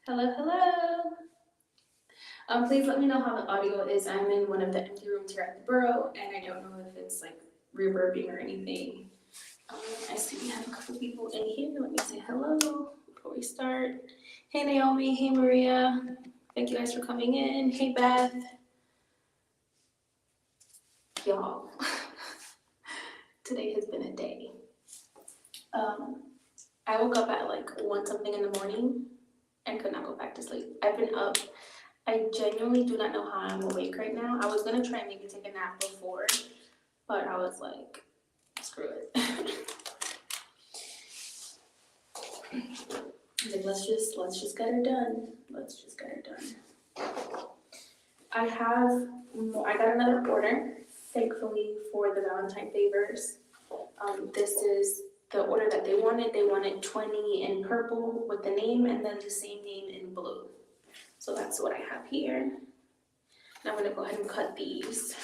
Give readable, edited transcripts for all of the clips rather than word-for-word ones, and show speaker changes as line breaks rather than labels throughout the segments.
Hello, hello. Please let me know how the audio is. I'm in one of the empty rooms here at the Borough, and I don't know if it's like reverbing or anything. I see we have a couple people in here. Let me say hello before we start. Hey, Naomi. Hey, Maria. Thank you guys for coming in. Hey, Beth. Y'all, today has been a day. Um, I woke up at like 1 something in the morning and could not go back to sleep. I've been up. I genuinely do not know how I'm awake right now. I was gonna try and maybe take a nap before, but I was like, screw it. I was like, let's just get her done. Let's just get her done. I got another order, thankfully, for the Valentine favors. This is the order that they wanted. They wanted 20 in purple with the name and then the same name in blue. So that's what I have here. And I'm gonna go ahead and cut these.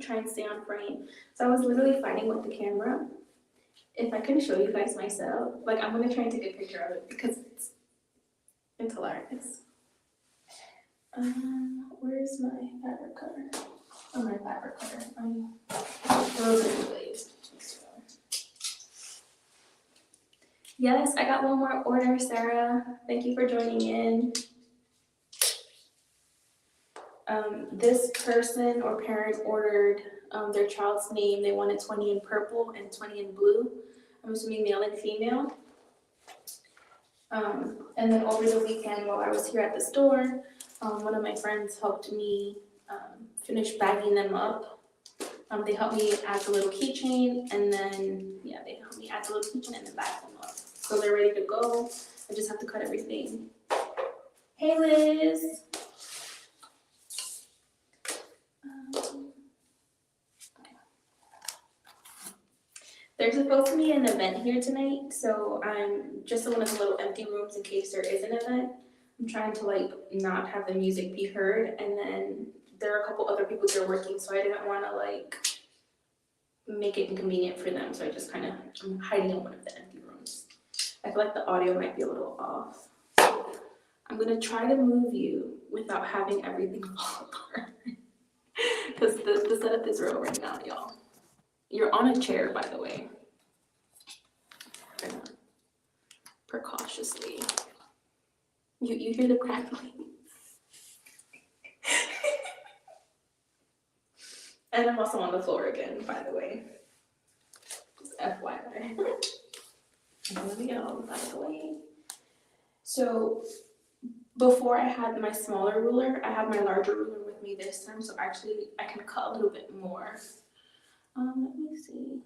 Try and stay on frame. So I was literally fighting with the camera. If I can show you guys myself, like I'm gonna try and take a picture of it because it's hilarious. Where's my fabric cutter? Oh, my fabric cutter. Those are the blades. Yes, I got one more order, Sarah. Thank you for joining in. This person or parent ordered their child's name. They wanted 20 in purple and 20 in blue. I'm assuming male and female. And then over the weekend while I was here at the store, one of my friends helped me finish bagging them up. They helped me add the little keychain and then, yeah, they helped me add the little keychain and then bag them up. So they're ready to go. I just have to cut everything. Hey, Liz. There's supposed to be an event here tonight, so I'm just in one of the little empty rooms in case there is an event. I'm trying to like not have the music be heard, and then there are a couple other people here working, so I didn't want to like make it inconvenient for them, so I just I'm hiding in one of the empty rooms. I feel like the audio might be a little off. I'm gonna try to move you without having everything fall apart, because the setup is real right now, y'all. You're on a chair, by the way. Precautiously. You hear the crackling. And I'm also on the floor again, by the way. Just FYI. By the way. So before I had my smaller ruler, I have my larger ruler with me this time, so actually I can cut a little bit more. Let me see.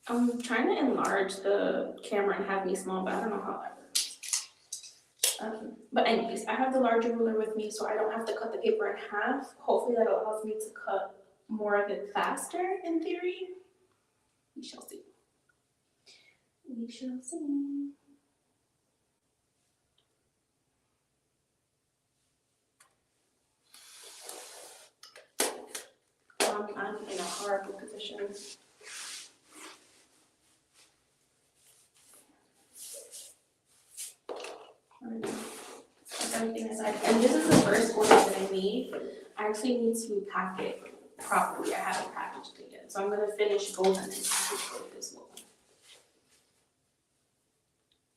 I'm trying to enlarge the camera and have me small, but I don't know how that works. But anyways, I have the larger ruler with me, so I don't have to cut the paper in half. Hopefully that allows me to cut more of it faster, in theory. We shall see. We shall see. I'm in a horrible position. Everything aside, and this is the first order that I made. I actually need to pack it properly. I haven't packaged it yet, so I'm gonna finish both and then package both as well.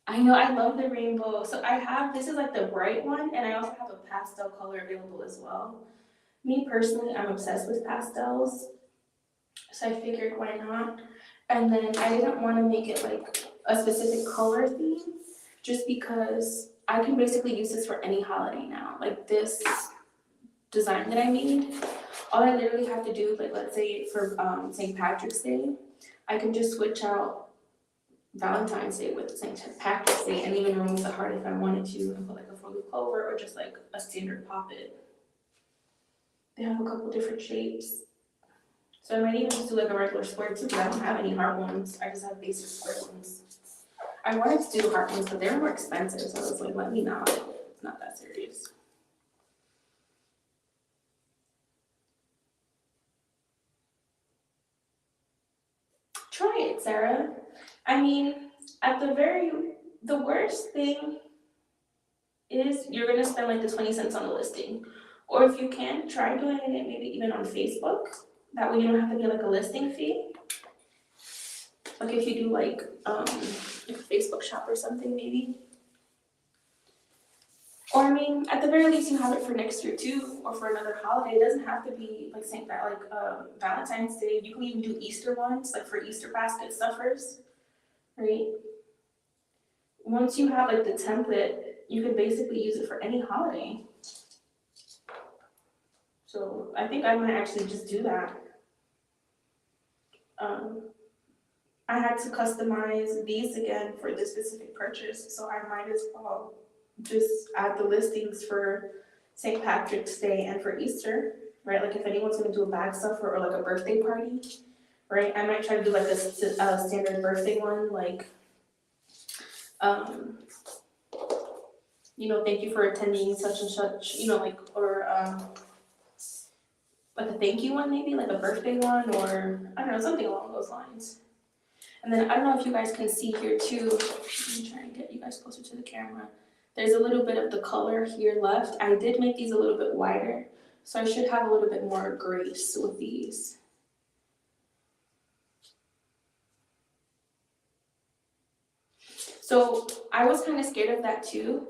I know, I love the rainbow. So I have, this is like the bright one, and I also have a pastel color available as well. Me personally, I'm obsessed with pastels, so I figured why not. And then I didn't want to make it like a specific color theme, just because I can basically use this for any holiday now. Like this design that I made, all I literally have to do, like let's say for St. Patrick's Day, I can just switch out Valentine's Day with St. Patrick's Day and even remove the heart if I wanted to and put like a 4-leaf clover or just like a standard poppet. They have a couple different shapes. So I might even just do like a regular square too, because I don't have any heart ones. I just have basic square ones. I wanted to do heart ones, but they're more expensive, so I was like, let me not. It's not that serious. Try it, Sarah. I mean, the worst thing is you're gonna spend like the 20 cents on the listing. Or if you can, try doing it maybe even on Facebook. That way you don't have to pay like a listing fee. Like if you do like a Facebook shop or something maybe. Or I mean, at the very least you have it for next year too, or for another holiday. It doesn't have to be like Valentine's Day. You can even do Easter ones, like for Easter basket stuffers, right? Once you have like the template, you can basically use it for any holiday. So I think I might actually just do that. I had to customize these again for this specific purchase, so I might as well just add the listings for St. Patrick's Day and for Easter, right? Like if anyone's gonna do a bag stuffer or like a birthday party, right? I might try to do like a standard birthday one, like, um, thank you for attending such and such, like, or like a thank you one maybe, like a birthday one, or I don't know, something along those lines. And then I don't know if you guys can see here too, let me try and get you guys closer to the camera. There's a little bit of the color here left. I did make these a little bit wider, so I should have a little bit more grace with these. So I was kind of scared of that too,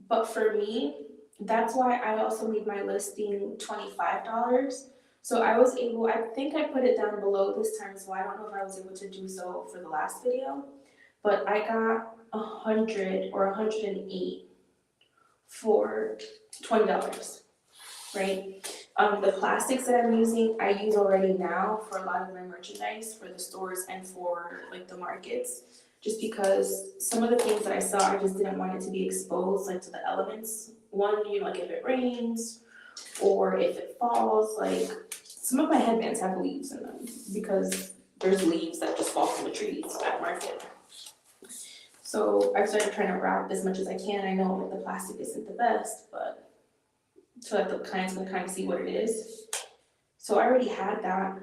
but for me, that's why I also made my listing $25. So I was able, I think I put it down below this time, so I don't know if I was able to do so for the last video, but I got 100 or 108 for $20, right? The plastics that I'm using, I use already now for a lot of my merchandise for the stores and for like the markets, just because some of the things that I saw, I just didn't want it to be exposed like to the elements. One, like if it rains or if it falls, like some of my headbands have leaves in them because there's leaves that just fall from the trees at market. So I've started trying to wrap as much as I can. I know the plastic isn't the best, but so that the clients can kind of see what it is. So I already had that.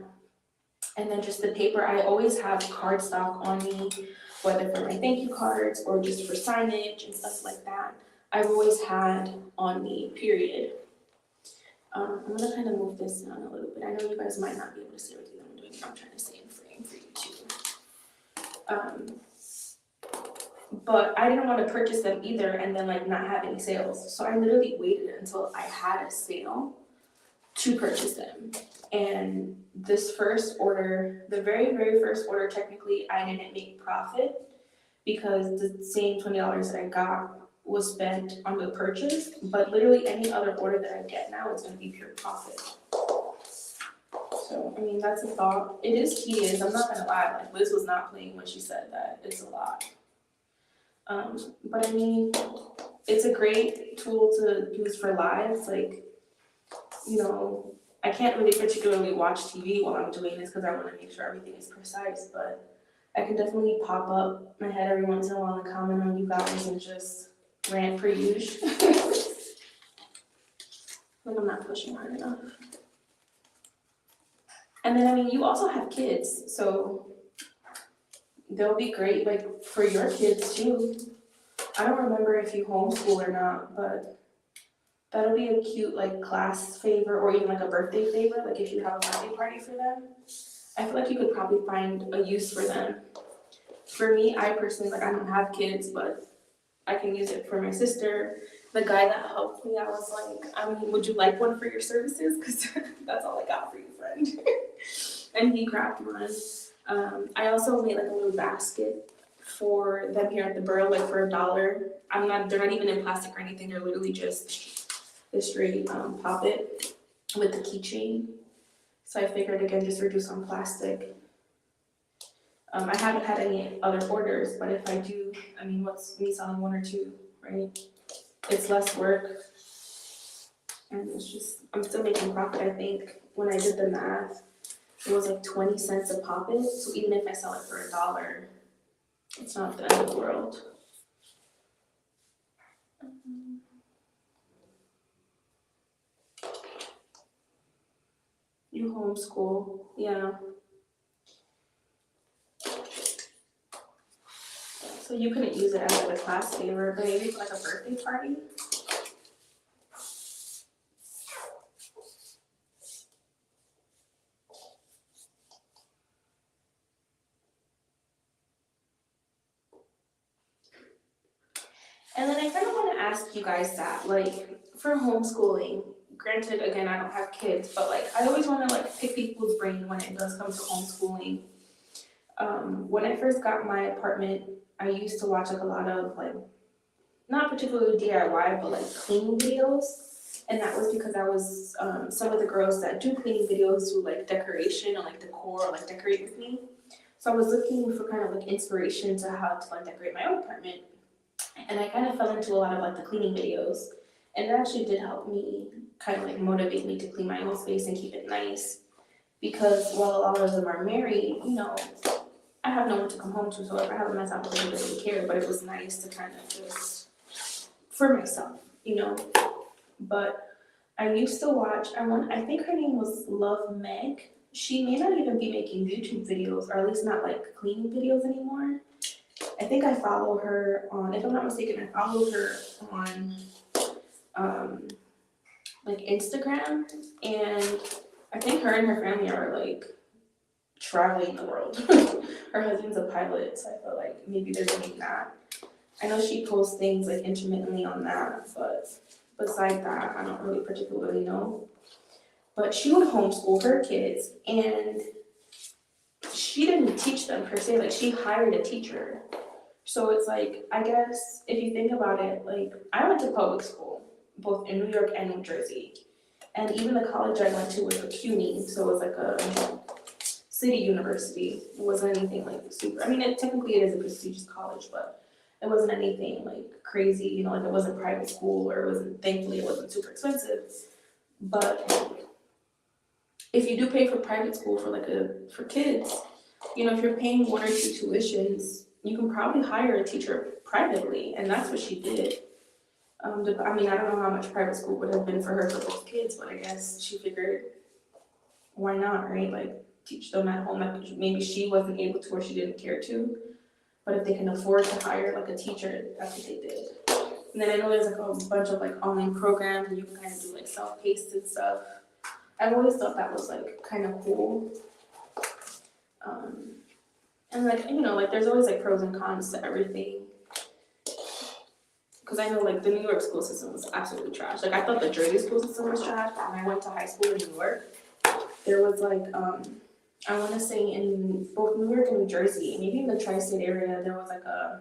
And then just the paper, I always have cardstock on me, whether for my thank you cards or just for signage and stuff like that. I've always had on me, period. I'm gonna kind of move this down a little bit. I know you guys might not be able to see everything I'm doing, but I'm trying to stay in frame for you too. But I didn't want to purchase them either and then like not have any sales. So I literally waited until I had a sale to purchase them. And this first order, the very, very first order, technically I didn't make profit because the same $20 that I got was spent on the purchase, but literally any other order that I get now is gonna be pure profit. So, I mean, that's a thought. It is tedious, I'm not gonna lie, like Liz was not playing when she said that, it's a lot. But I mean, it's a great tool to use for lives, like, I can't really particularly watch TV while I'm doing this because I want to make sure everything is precise, but I can definitely pop up my head every once in a while and comment on you guys and just rant for you. Like I'm not pushing hard enough. And then, I mean, you also have kids, so they'll be great, like, for your kids too. I don't remember if you homeschool or not, but that'll be a cute, like, class favor or even like a birthday favor, like if you have a birthday party for them. I feel like you could probably find a use for them. For me, I personally, like, I don't have kids, but I can use it for my sister. The guy that helped me, I was like, I mean, would you like one for your services? Because that's all I got for you, friend. And he grabbed one. I also made like a little basket for them here at the Borough, like for $1. They're not even in plastic or anything. They're literally just the straight pop-it with the keychain. So I figured again, just reduce on plastic. I haven't had any other orders, but if I do, I mean, what's me selling one or two, right? It's less work. And it's just, I'm still making profit. I think when I did the math, it was like 20 cents a pop-it. So even if I sell it for $1, it's not the end of the world. You homeschool, yeah. So you couldn't use it as like a class favor, but maybe for like a birthday party. And then I kind of want to ask you guys that, like, for homeschooling, granted, again, I don't have kids, but like, I always want to like pick people's brain when it does come to homeschooling. When I first got my apartment, I used to watch like a lot of like, not particularly DIY, but like cleaning videos. And that was because I was, some of the girls that do cleaning videos do like decoration or like decor or like decorate with me. So I was looking for kind of like inspiration to how to like decorate my own apartment. And I kind of fell into a lot of like the cleaning videos. And it actually did help me kind of like motivate me to clean my own space and keep it nice. Because while a lot of them are married, you know, I have no one to come home to. So if I have a mess, I don't really care. But it was nice to kind of just, for myself, you know. But I used to watch, I think her name was Love Meg. She may not even be making YouTube videos, or at least not like cleaning videos anymore. I think I follow her on, if I'm not mistaken, I follow her on like Instagram, and I think her and her family are like traveling the world. Her husband's a pilot, so I feel like maybe they're doing that. I know she posts things like intermittently on that, but besides that, I don't really particularly know. But she would homeschool her kids, and she didn't teach them per se, like she hired a teacher. So it's like, I guess if you think about it, like I went to public school, both in New York and New Jersey. And even the college I went to was a CUNY, so it was like a city university. It wasn't anything like super, I mean, technically it is a prestigious college, but it wasn't anything like crazy, you know, like it wasn't private school, or it wasn't, thankfully it wasn't super expensive. But if you do pay for private school for kids, you know, if you're paying one or two tuitions, you can probably hire a teacher privately, and that's what she did. I mean, I don't know how much private school would have been for her for both kids, but I guess she figured, why not, right? Like, teach them at home. Maybe she wasn't able to, or she didn't care to, but if they can afford to hire like a teacher, that's what they did. And then I know there's like a bunch of like online programs, and you can kind of do like self-paced and stuff. I've always thought that was like kind of cool. And like, you know, like there's always like pros and cons to everything. Because I know like the New York school system was absolutely trash. Like I thought the Jersey school system was trash, but when I went to high school in New York, there was like, I want to say in both New York and New Jersey, maybe in the tri-state area, there was like a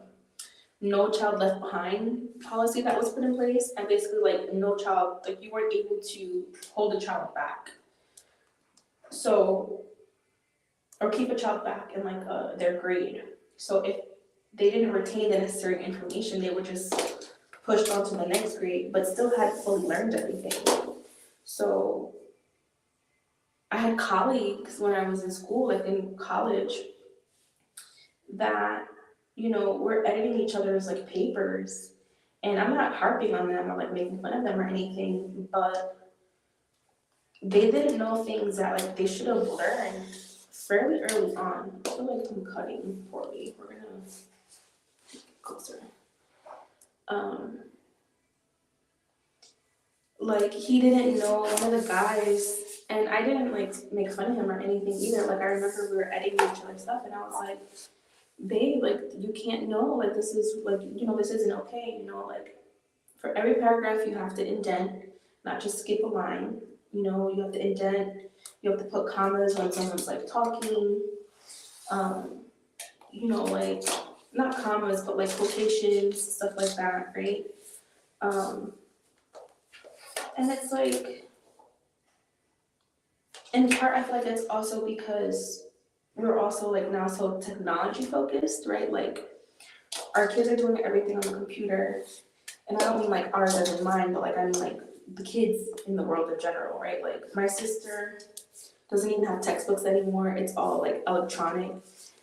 no child left behind policy that was put in place. And basically like no child, like you weren't able to hold a child back. So, or keep a child back in like their grade. So if they didn't retain the necessary information, they were just pushed on to the next grade, but still had fully learned everything. So I had colleagues when I was in school, like in college, that, you know, were editing each other's like papers. And I'm not harping on them or like making fun of them or anything, but they didn't know things that like they should have learned fairly early on. I feel like I'm cutting poorly. We're gonna get closer. Like he didn't know one of the guys, and I didn't like make fun of him or anything either. Like I remember we were editing each other's stuff, and I was like, babe, like you can't know, like this is like, you know, this isn't okay, you know, like for every paragraph you have to indent, not just skip a line, you know, you have to indent, you have to put commas when someone's like talking, you know, like not commas, but like quotations, stuff like that, right? And it's like, in part, I feel like it's also because we're also like now so technology focused, right? Like our kids are doing everything on the computer, and I don't mean like ours as in mine, but like I mean like the kids in the world in general, right? Like my sister doesn't even have textbooks anymore. It's all like electronic.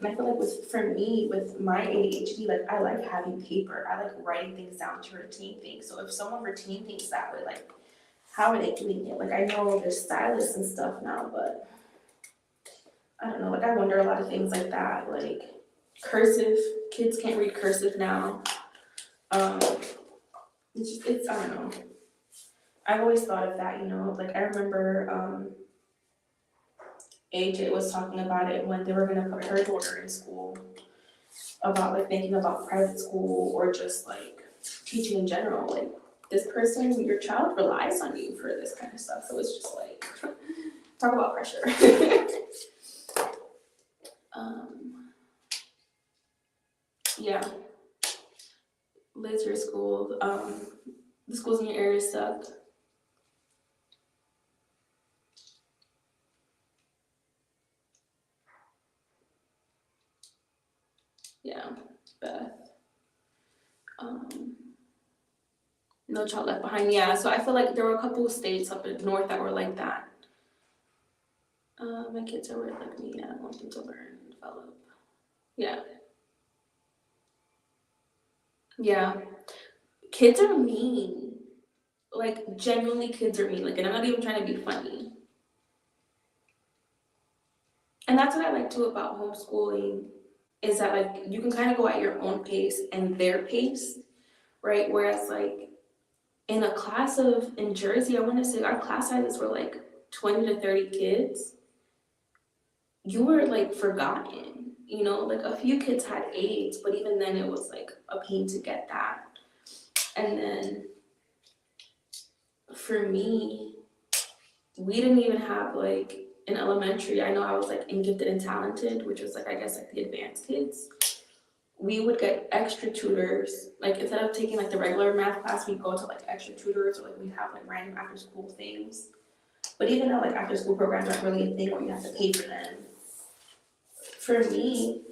And I feel like for me, with my ADHD, like I like having paper. I like writing things down to retain things. So if someone retains things that way, like how are they doing it? Like I know there's stylists and stuff now, but I don't know, like I wonder a lot of things like that. Like Cursive, kids can't read cursive now. It's I don't know. I've always thought of that, like I remember AJ was talking about it when they were gonna put her daughter in school, about like thinking about private school or just like teaching in general. Like this person, your child relies on you for this kind of stuff. So it's just like talk about pressure. Yeah. Liz, your school, the schools in your area suck. Yeah, Beth. No Child Left Behind. Yeah, so I feel like there were a couple of states up in north that were like that. My kids are weird like me. Yeah, I want them to learn and develop. Yeah. Yeah. Kids are mean. Like, genuinely, kids are mean. Like, and I'm not even trying to be funny. And that's what I like too about homeschooling, is that like you can kind of go at your own pace and their pace, right? Whereas like in a class in Jersey, I want to say our class sizes were like 20 to 30 kids. You were like forgotten, like a few kids had AIDS, but even then it was like a pain to get that. And then for me, we didn't even have like in elementary, I know I was like in gifted and talented, which was like I guess like the advanced kids. We would get extra tutors. Like instead of taking like the regular math class, we'd go to like extra tutors, or like we'd have like random after school things. But even though like after school programs aren't really a thing where you have to pay for them, for me,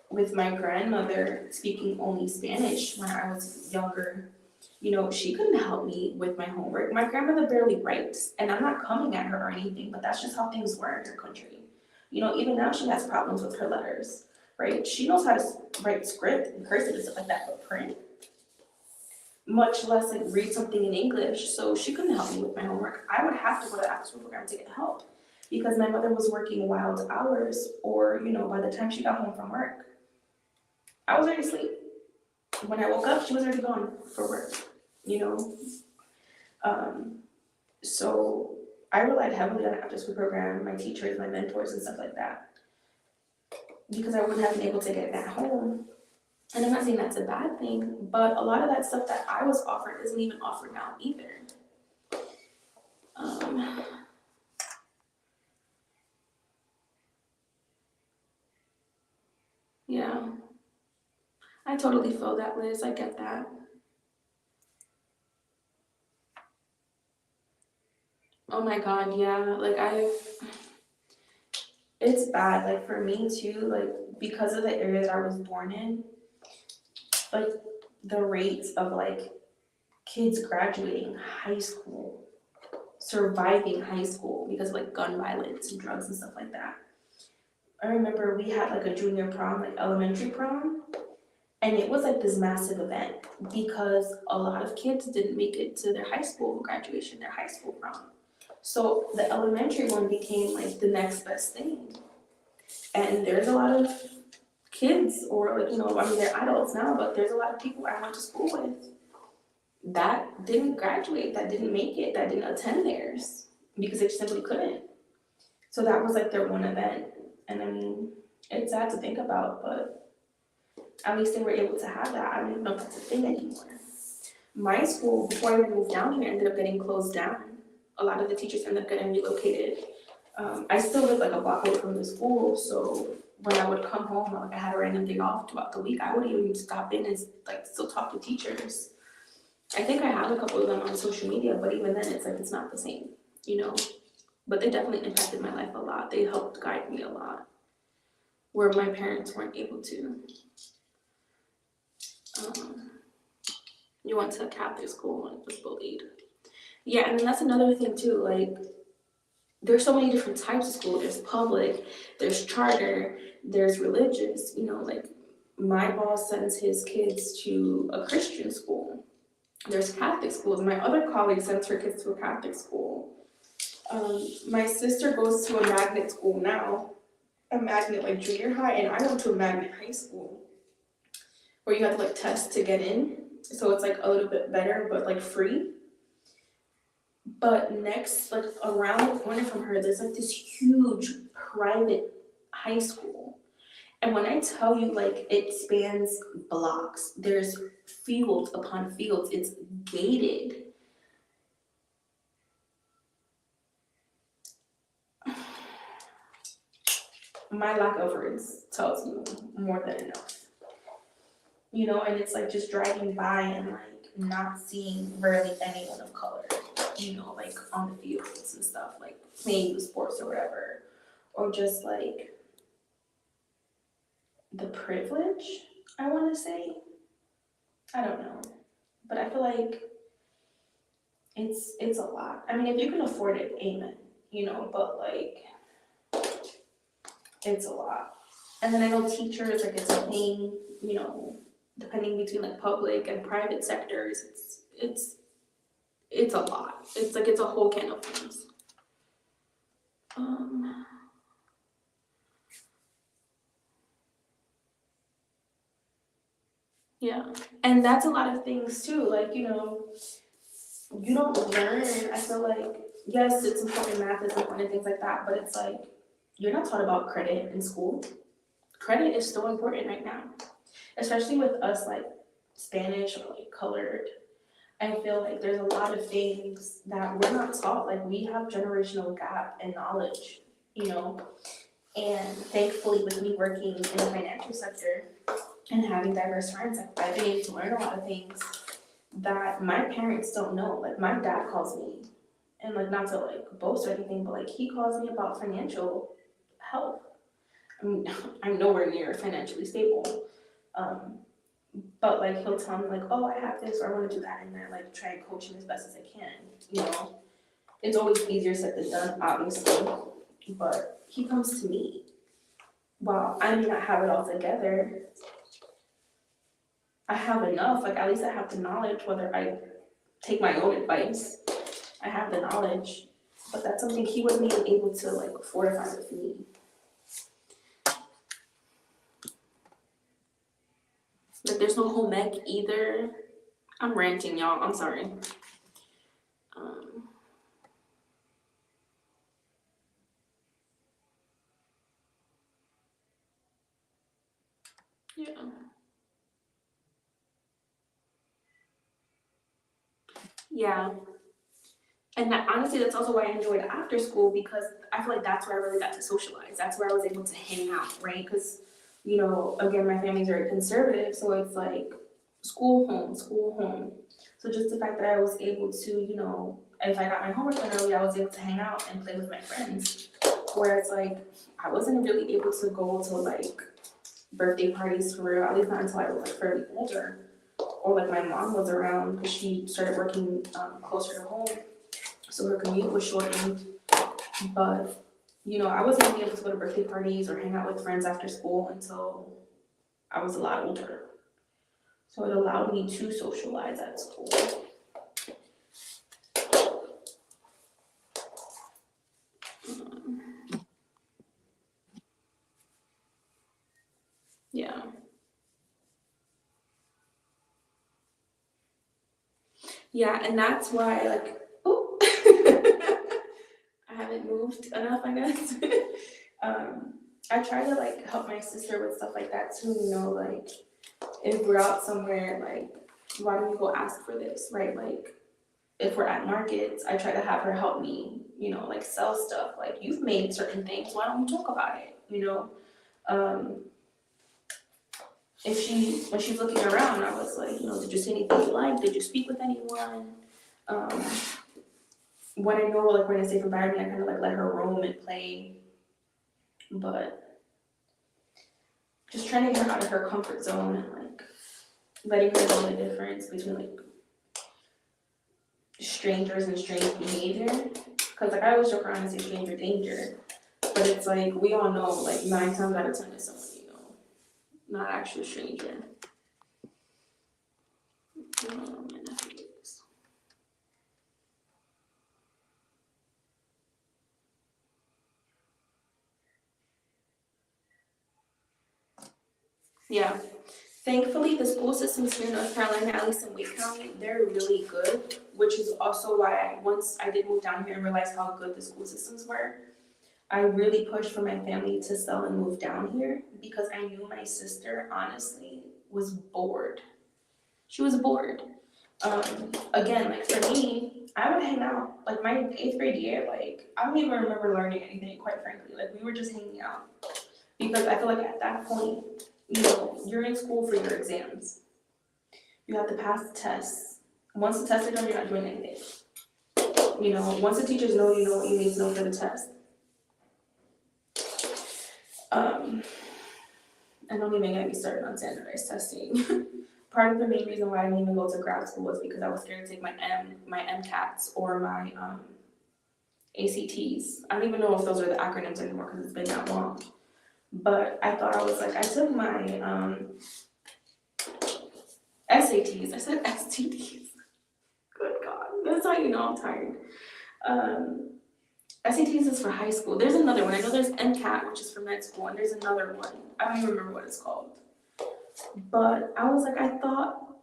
with my grandmother speaking only Spanish when I was younger, she couldn't help me with my homework. My grandmother barely writes, and I'm not coming at her or anything, but that's just how things were in her country. Even now she has problems with her letters, right? She knows how to write script and cursive and stuff like that, but print, much less like read something in English. So she couldn't help me with my homework. I would have to go to the after school program to get help because my mother was working wild hours, or by the time she got home from work, I was already asleep. When I woke up, she was already gone for work, So I relied heavily on the after school program, my teachers, my mentors, and stuff like that, because I wouldn't have been able to get that home. And I'm not saying that's a bad thing, but a lot of that stuff that I was offered isn't even offered now either. Yeah, I totally feel that, Liz. I get that. Oh my God, yeah. Like it's bad. Like for me too. Like because of the area that I was born in, like the rates of like kids graduating high school, surviving high school because of like gun violence and drugs and stuff like that. I remember we had like a junior prom, like elementary prom, and it was like this massive event because a lot of kids didn't make it to their high school graduation, their high school prom. So the elementary one became like the next best thing. And there's a lot of kids, or like, they're adults now, but there's a lot of people I went to school with that didn't graduate, that didn't make it, that didn't attend theirs because they simply couldn't. So that was like their one event. And I mean, it's sad to think about, but at least they were able to have that. I don't even know if that's a thing anymore. My school, before I even moved down here, ended up getting closed down. A lot of the teachers ended up getting relocated. I still live like a block away from the school, so when I would come home, like I had a random day off throughout the week, I would even stop in and like still talk to teachers. I think I have a couple of them on social media, but even then it's like it's not the same, But they definitely impacted my life a lot. They helped guide me a lot, where my parents weren't able to. You went to a Catholic school and was bullied. Yeah, and that's another thing too, like there's so many different types of school. There's public, there's charter, there's religious, like my boss sends his kids to a Christian school. There's Catholic schools. My other colleague sends her kids to a Catholic school. My sister goes to a magnet school now, a magnet like junior high, and I went to a magnet high school. where you have to like test to get in. So it's like a little bit better, but like free. But next, like around the corner from her, there's like this huge private high school. And when I tell you, like, it spans blocks, there's fields upon fields, it's gated. My lack of words tells you more than enough. You know, and it's like just driving by and like not seeing really anyone of color, you know, like on the fields and stuff, like playing the sports or whatever. Or just like the privilege, I want to say. I don't know. But I feel like it's a lot. I mean, if you can afford it, amen. You know, but like it's a lot. And then I know teachers, like it's a thing, you know, depending between like public and private sectors, it's a lot. It's like it's a whole can of worms. Yeah. And that's a lot of things too. Like, you know, you don't learn, I feel like, yes, it's important, math is important, things like that, but it's like you're not taught about credit in school. Credit is so important right now, especially with us like Spanish or like colored. I feel like there's a lot of things that we're not taught. Like we have generational gap in knowledge, you know. And thankfully, with me working in the financial sector and having diverse friends, like, I've been able to learn a lot of things that my parents don't know. Like my dad calls me, and like not to like boast or anything, but like he calls me about financial health. I'm nowhere near financially stable. But like he'll tell me like, oh, I have this or I want to do that, and I like try and coach him as best as I can. You know, it's always easier said than done, obviously. But he comes to me. While I may not have it all together, I have enough. Like at least I have the knowledge. Whether I take my own advice, I have the knowledge. But that's something he wasn't even able to like fortify with me. Like there's no home ec either. I'm ranting, y'all. I'm sorry. Yeah. Yeah. And that, honestly, that's also why I enjoyed after school, because I feel like that's where I really got to socialize. That's where I was able to hang out, right? Because, you know, again, my family's very conservative, so it's like school, home, school, home. So just the fact that I was able to, you know, if I got my homework done early, I was able to hang out and play with my friends. Whereas, like, I wasn't really able to go to, like, birthday parties for real, at least not until I was, like, fairly older. Or, like, my mom was around because she started working closer to home, so her commute was shortened. But, you know, I wasn't even able to go to birthday parties or hang out with friends after school until I was a lot older. So it allowed me to socialize at school. Yeah. Yeah, and that's why, like, oh, I haven't moved enough, I guess. I try to, like, help my sister with stuff like that too, you know, like, if we're out somewhere, like, why don't you go ask for this, right? Like, if we're at markets, I try to have her help me, you know, like, sell stuff. Like, you've made certain things, why don't we talk about it, you know? When she's looking around, I was like, you know, did you see anything you like? Did you speak with anyone? When I know, like, we're in a safe environment, I kind of like let her roam and play, but just trying to get her out of her comfort zone and like letting her know the difference between like strangers and strange behavior. Cause like I always joke around and say stranger danger, but it's like we all know like 9 times out of 10 is someone you know, not actually a stranger. Yeah, Thankfully, the school systems here in North Carolina, at least in Wake County, they're really good, which is also why once I did move down here and realized how good the school systems were, I really pushed for my family to sell and move down here because I knew my sister, honestly, was bored. She was bored. Again, like for me, I would hang out. Like my eighth grade year, like I don't even remember learning anything, quite frankly. Like we were just hanging out because I feel like at that point, you're in school for your exams. You have to pass the tests. Once the tests are done, you're not doing anything. Once the teachers know, you know what you need to know for the test. And don't even get me started on standardized testing. Part of the main reason why I didn't even go to grad school was because I was scared to take my MCATs or my ACTs. I don't even know if those are the acronyms anymore because it's been that long. But I thought I took my SATs. I said STDs. Good God, that's how you know I'm tired. SATs is for high school. There's another one. I know there's MCAT, which is for med school, and there's another one. I don't even remember what it's called. But I was like, I thought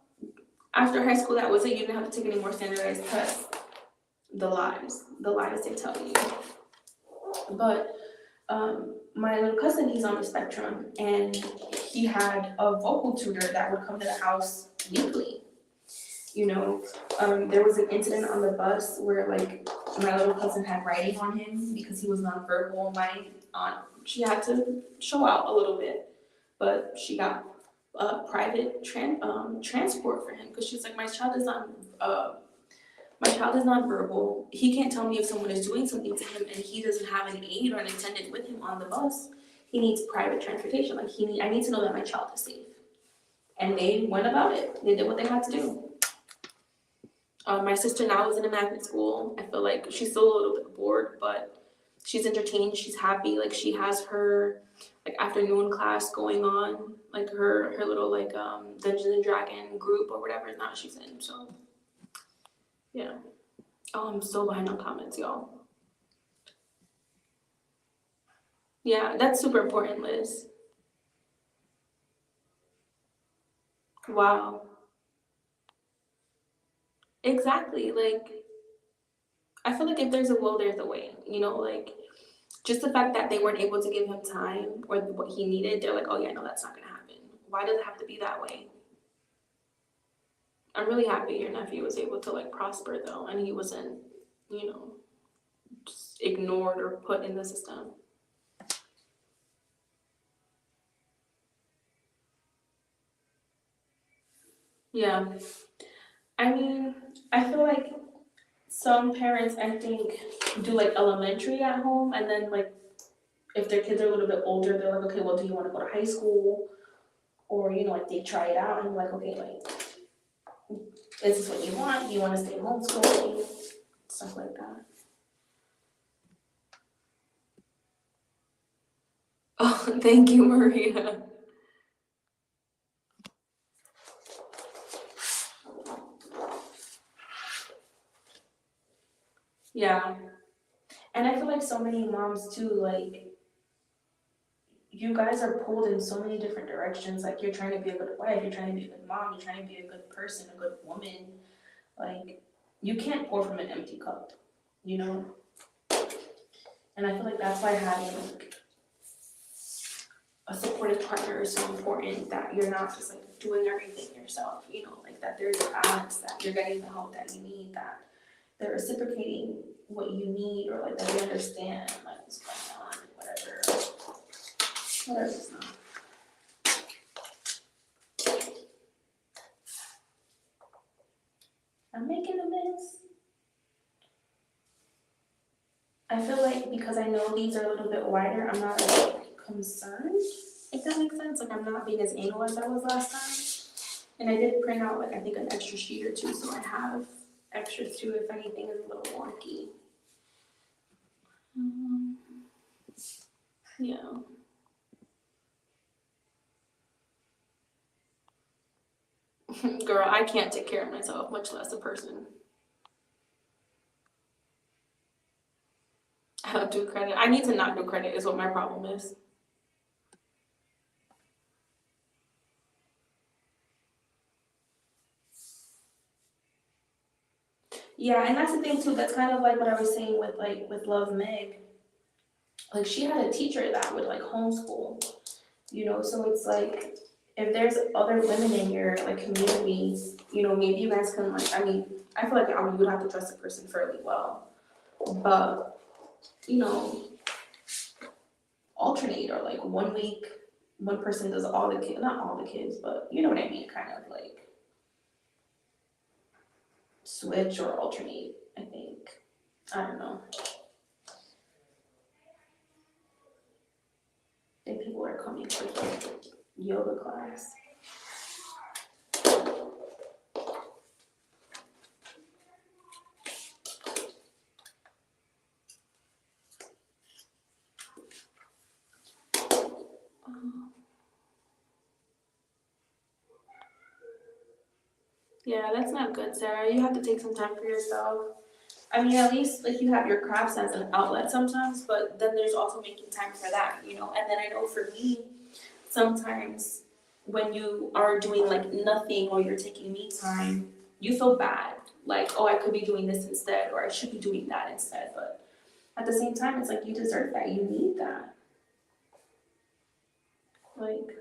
after high school that was it. You didn't have to take any more standardized tests. The lies they tell you. But my little cousin, he's on the spectrum, and he had a vocal tutor that would come to the house weekly. There was an incident on the bus where like my little cousin had writing on him because he was nonverbal. My aunt, she had to show out a little bit, but she got private transport for him because she's like, my child is nonverbal. He can't tell me if someone is doing something to him, and he doesn't have an aide or an attendant with him on the bus. He needs private transportation. I need to know that my child is safe. And they went about it. They did what they had to do. My sister now is in a magnet school. I feel like she's still a little bit bored, but she's entertained. She's happy. Like she has her like afternoon class going on, like her little like Dungeons and Dragon group or whatever now she's in. So yeah. Oh, I'm so behind on comments, y'all. Yeah, that's super important, Liz. Wow. Exactly. Like I feel like if there's a will, there's a way. Like just the fact that they weren't able to give him time or what he needed, they're like, oh yeah, no, that's not gonna happen. Why does it have to be that way? I'm really happy your nephew was able to like prosper though, and he wasn't, just ignored or put in the system. Yeah. I mean, I feel like some parents, I think, do like elementary at home, and then like if their kids are a little bit older, they're like, okay, well, do you want to go to high school? Or, like they try it out and like, okay, like, is this what you want? Do you want to stay homeschooling? Stuff like that. Oh, thank you, Maria. Yeah. And I feel like so many moms too, like, you guys are pulled in so many different directions. Like, you're trying to be a good wife, you're trying to be a good mom, you're trying to be a good person, a good woman. Like, you can't pour from an empty cup, And I feel like that's why having like a supportive partner is so important, that you're not just like doing everything yourself, like that there's a balance, that you're getting the help that you need, that they're reciprocating what you need, or like that they understand like what's going on, whatever it's not. I'm making a mess. I feel like because I know these are a little bit wider, I'm not like concerned, if that makes sense. Like I'm not being as anal as I was last time. And I did print out like I think an extra sheet or two, so I have extras too if anything is a little wonky. Yeah. Girl, I can't take care of myself, much less a person. I don't do credit. I need to not do credit is what my problem is. Yeah, and that's the thing too. That's kind of like what I was saying with like with Love Meg. Like she had a teacher that would like homeschool, you know. So it's like if there's other women in your like community, you know, maybe you guys can like. I mean, I feel like you would have to trust a person fairly well, but you know, alternate or like 1 week, one person does all the kids, not all the kids, but you know what I mean, kind of like switch or alternate. I think I don't know. I think people are coming for the yoga class. Yeah, that's not good, Sarah. You have to take some time for yourself. I mean, at least like you have your crafts as an outlet sometimes, but then there's also making time for that, you know. And then I know for me, sometimes when you are doing like nothing or you're taking me time, you feel bad. Like, oh, I could be doing this instead, or I should be doing that instead. But at the same time, it's like you deserve that. You need that. Like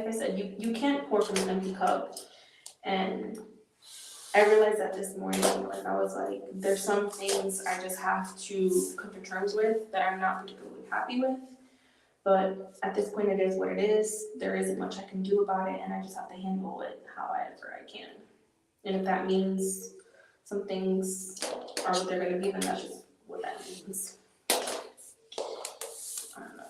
I said, you can't pour from an empty cup. And I realized that this morning, like I was like, there's some things I just have to come to terms with that I'm not particularly happy with. But at this point, it is what it is. There isn't much I can do about it, and I just have to handle it however I can. And if that means some things are what they're gonna be, then that's just what that means. I don't know.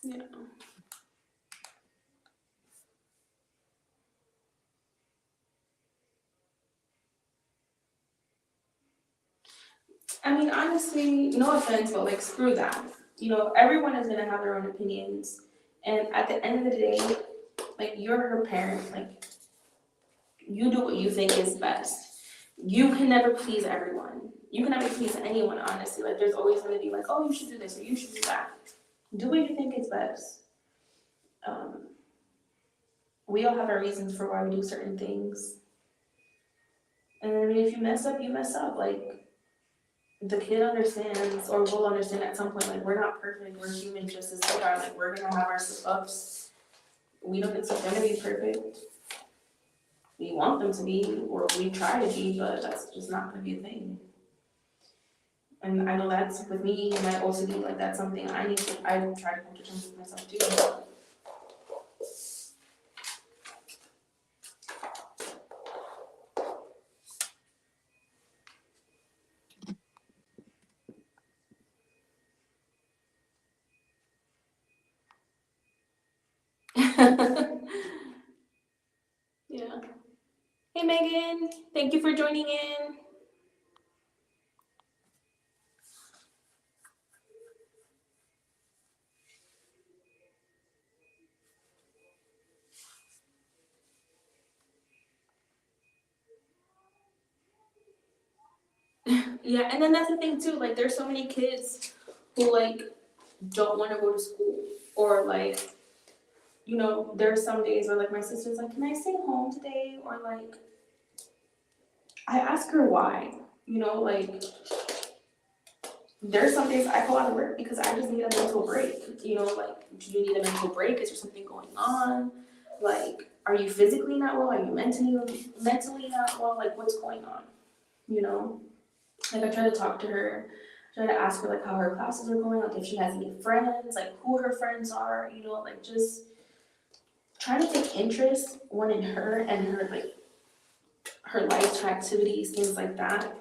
Yeah. I mean, honestly, no offense, but like, screw that. You know, everyone is gonna have their own opinions, and at the end of the day, like, you're her parent. Like, you do what you think is best. You can never please everyone. You can never please anyone, honestly. Like, there's always gonna be like, oh, you should do this or you should do that. Do what you think is best. Um, we all have our reasons for why we do certain things. And then if you mess up, you mess up. Like, the kid understands or will understand at some point, like, we're not perfect, we're human just as they are. Like, we're gonna have our slip ups. We don't expect them to be perfect. We want them to be, or we try to be, but that's just not gonna be a thing. And I know that's with me and my OCD, like, that's something I try to come to terms with myself too. Yeah. Hey Megan, thank you for joining in. Yeah, and then that's the thing too, like, there's so many kids who like don't want to go to school, or like, you know, there's some days where like my sister's like, can I stay home today? Or like, I ask her why, you know, like, there's some days I go out of work because I just need a mental break, you know, like, do you need a mental break? Is there something going on? Like, are you physically not well? Are you mentally not well? Like, what's going on, you know? Like, I try to talk to her, try to ask her like how her classes are going, like if she has any friends, like who her friends are, you know, like just trying to take interest one in her and her like her life, her activities, things like that.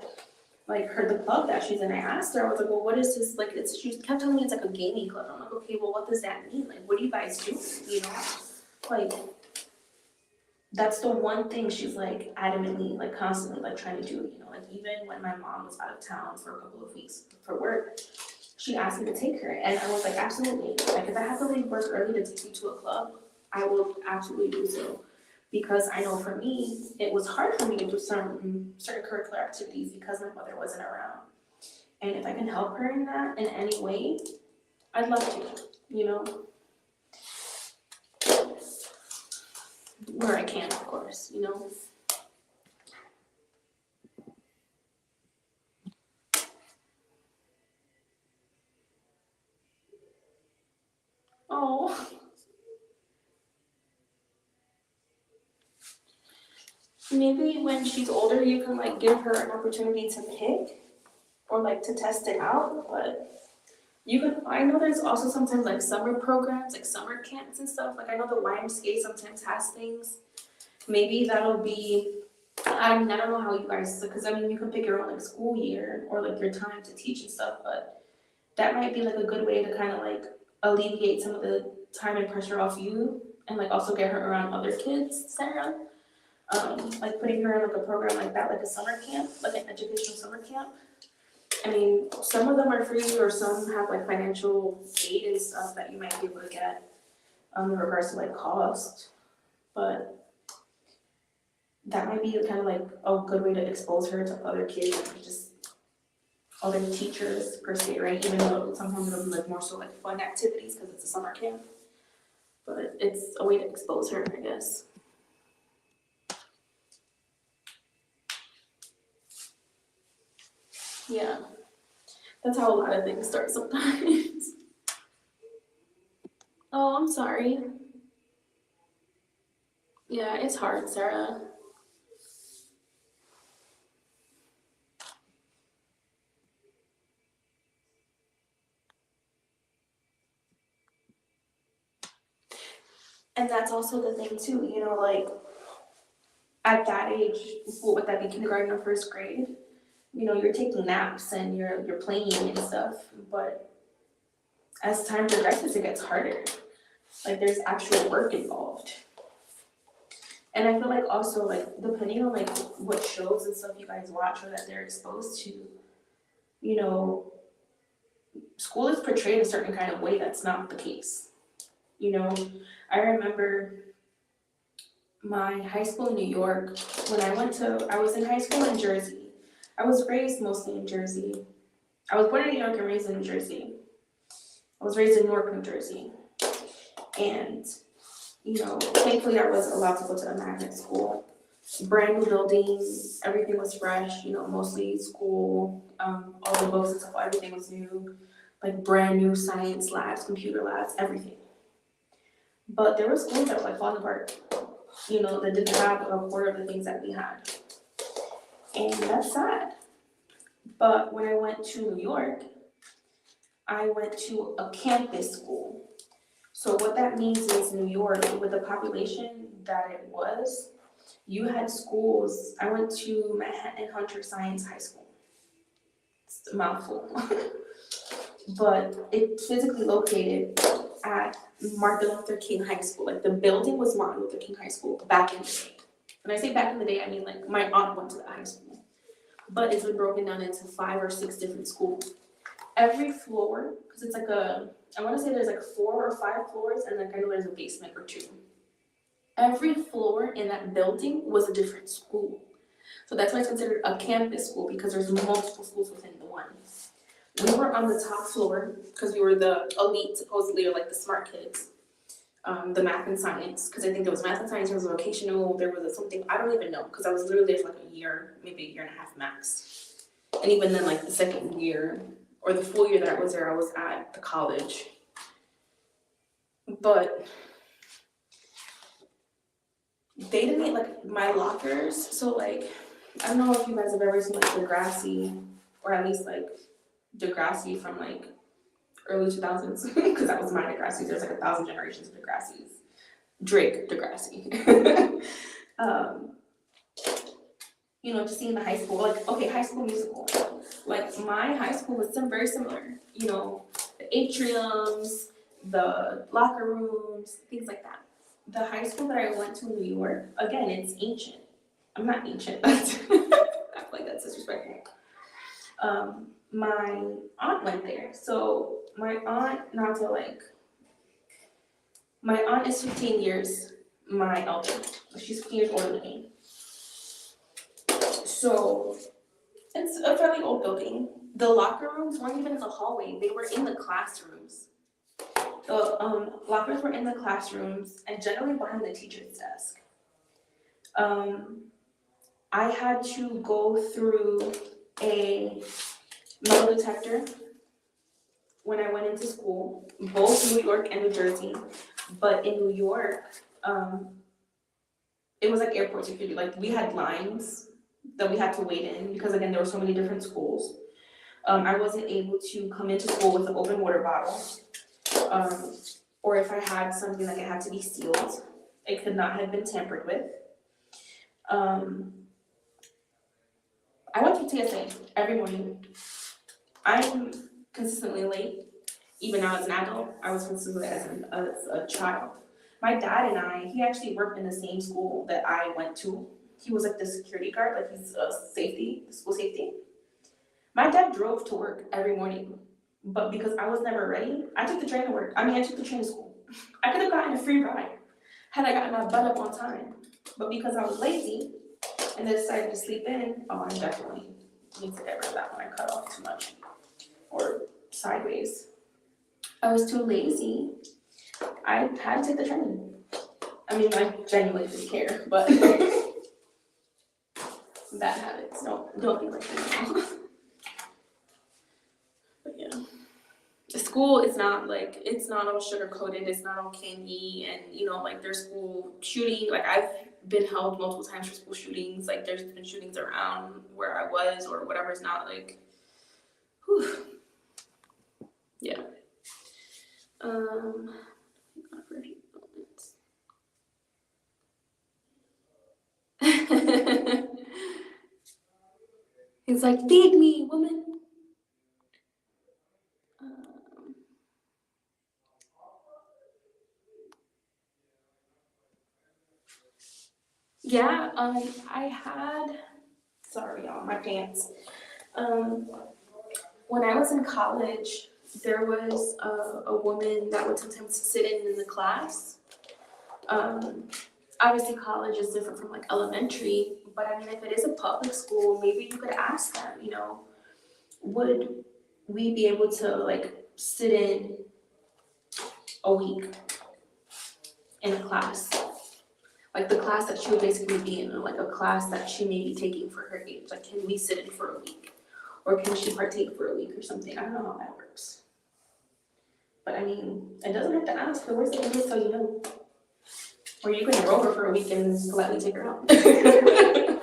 Like the club that she's in, I asked her, I was like, well, what is this? Like, she kept telling me it's like a gaming club. I'm like, okay, well, what does that mean? Like, what do you guys do? You know, like, that's the one thing she's like adamantly, like constantly like trying to do, you know, like even when my mom was out of town for a couple of weeks for work, she asked me to take her. And I was like, absolutely. Like, if I have to leave work early to take you to a club, I will absolutely do so. Because I know for me, it was hard for me to do certain curricular activities because my mother wasn't around. And if I can help her in that in any way, I'd love to, you know, where I can, of course, you know. Oh, maybe when she's older, you can like give her an opportunity to pick or like to test it out. But you can, I know there's also sometimes like summer programs, like summer camps and stuff. Like I know the YMCA sometimes has things. Maybe that'll be, I mean, I don't know how you guys, because I mean, you can pick your own like school year or like your time to teach and stuff, but that might be like a good way to kind of like alleviate some of the time and pressure off you and like also get her around other kids, Sarah. Like putting her in like a program like that, like a summer camp, like an educational summer camp. I mean, some of them are free or some have like financial aid and stuff that you might be able to get in regards to like cost, but that might be kind of like a good way to expose her to other kids and just other teachers per se, right? Even though sometimes it'll be like more so like fun activities because it's a summer camp, but it's a way to expose her, I guess. Yeah, that's how a lot of things start sometimes. Oh, I'm sorry. Yeah, it's hard, Sarah. And that's also the thing too, you know, like at that age, what would that be, kindergarten or first grade? You know, you're taking naps and you're playing and stuff, but as time progresses, it gets harder. Like there's actual work involved. And I feel like also like depending on like what shows and stuff you guys watch or that they're exposed to, you know, school is portrayed a certain kind of way that's not the case. You know, I remember my high school in New York, when I was in high school in Jersey. I was raised mostly in Jersey. I was born in New York and raised in New Jersey. I was raised in Newark, New Jersey. And, you know, thankfully I was allowed to go to a magnet school. Brand new building, everything was fresh, you know, mostly school, all the books and stuff, everything was new. Like brand new science labs, computer labs, everything. But there were schools that were like falling apart, you know, that didn't have a quarter of the things that we had. And that's sad. But when I went to New York, I went to a campus school. So what that means is New York, with the population that it was, you had schools. I went to Manhattan Hunter Science High School. It's a mouthful. But it's physically located at Martin Luther King High School. Like the building was Martin Luther King High School back in the day. When I say back in the day, I mean like my aunt went to that high school. But it's been broken down into 5 or 6 different schools. Every floor, because it's like I want to say there's like 4 or 5 floors, and like I know there's a basement or 2. Every floor in that building was a different school. So that's why it's considered a campus school, because there's multiple schools within the one. We were on the top floor because we were the elite, supposedly, or like the smart kids. The math and science, because I think there was math and science, there was vocational, there was something, I don't even know, because I was literally there for like a year, maybe a year and a half max. And even then, like the second year, or the full year that I was there, I was at the college. But they didn't make like my lockers, so like, I don't know if you guys have ever seen like Degrassi, or at least like Degrassi from like early 2000s, because that was my Degrassi. There's like 1,000 generations of Degrassis. Drake Degrassi. You know, just seeing the high school, like, okay, High School Musical. Like, my high school was very similar. You know, the atriums, the locker rooms, things like that. The high school that I went to in New York, again, it's ancient. I'm not ancient. I feel like that's disrespectful. My aunt went there. So my aunt, my aunt is 15 years my elder. She's 15 years older than me. So It's a fairly old building. The locker rooms weren't even in the hallway. They were in the classrooms. The lockers were in the classrooms and generally behind the teacher's desk. I had to go through a metal detector when I went into school, both New York and New Jersey. But in New York, it was like airport security. Like we had lines that we had to wait in because again, there were so many different schools. I wasn't able to come into school with an open water bottle. Or if I had something like it had to be sealed, it could not have been tampered with. I went through TSA every morning. I'm consistently late. Even now as an adult, I was consistently as a child. My dad and he actually worked in the same school that I went to. He was like the security guard, like he's school safety. My dad drove to work every morning, but because I was never ready, I took the train to work. I took the train to school. I could have gotten a free ride had I gotten my butt up on time, but because I was lazy and then decided to sleep in, I definitely need to get rid of that when I cut off too much or sideways. I was too lazy. I had to take the train. I genuinely didn't care, but bad habits. Don't be like me. But yeah, the school is not it's not all sugar coated. It's not all candy, and like there's school shooting. Like I've been held multiple times for school shootings. Like there's been shootings around where I was or whatever. It's not like, whew. Yeah. He's like, feed me, woman. Yeah, I had, sorry y'all, my pants. When I was in college, there was a woman that would sometimes sit in the class. Obviously college is different from like elementary, but if it is a public school, maybe you could ask them, would we be able to like sit in a week in a class? Like the class that she would basically be in, or like a class that she may be taking for her age. Like, can we sit in for a week? Or can she partake for a week or something? I don't know how that works. But it doesn't have to ask. The worst thing is so you know. Or you can enroll her for a week and politely take her out. Again,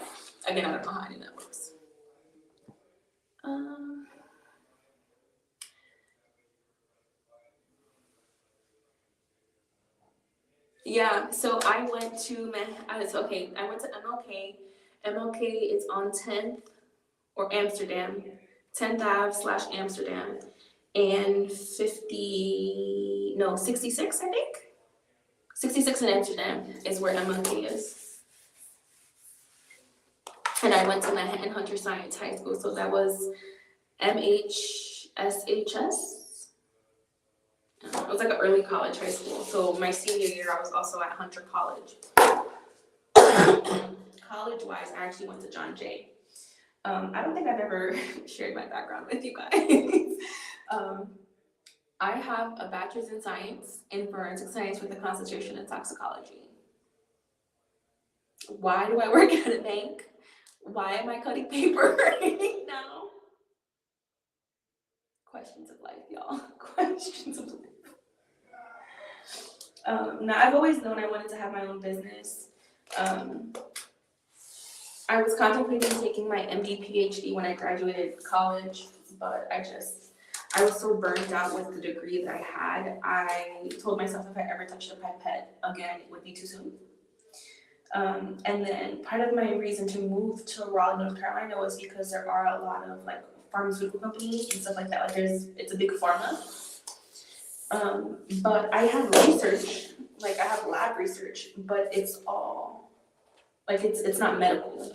I don't know how any of that works. Yeah, so I went to I went to MLK. MLK is on 10th or Amsterdam, 10th Ave / Amsterdam, and 66, I think. 66 in Amsterdam is where MLK is. And I went to Manhattan Hunter Science High School, so that was MHSHS. It was like an early college high school. So my senior year, I was also at Hunter College. College-wise, I actually went to John Jay. I don't think I've ever shared my background with you guys. I have a bachelor's in science in forensic science with a concentration in toxicology. Why do I work at a bank? Why am I cutting paper right now? Questions of life, y'all. Questions of life. Now, I've always known I wanted to have my own business. I was contemplating taking my MD PhD when I graduated college, but I was so burned out with the degree that I had. I told myself if I ever touched a pipette again, it would be too soon. And then part of my reason to move to Raleigh, North Carolina was because there are a lot of like pharmaceutical companies and stuff like that. Like it's a big pharma. But I have research, like I have lab research, but it's all, like it's not medical.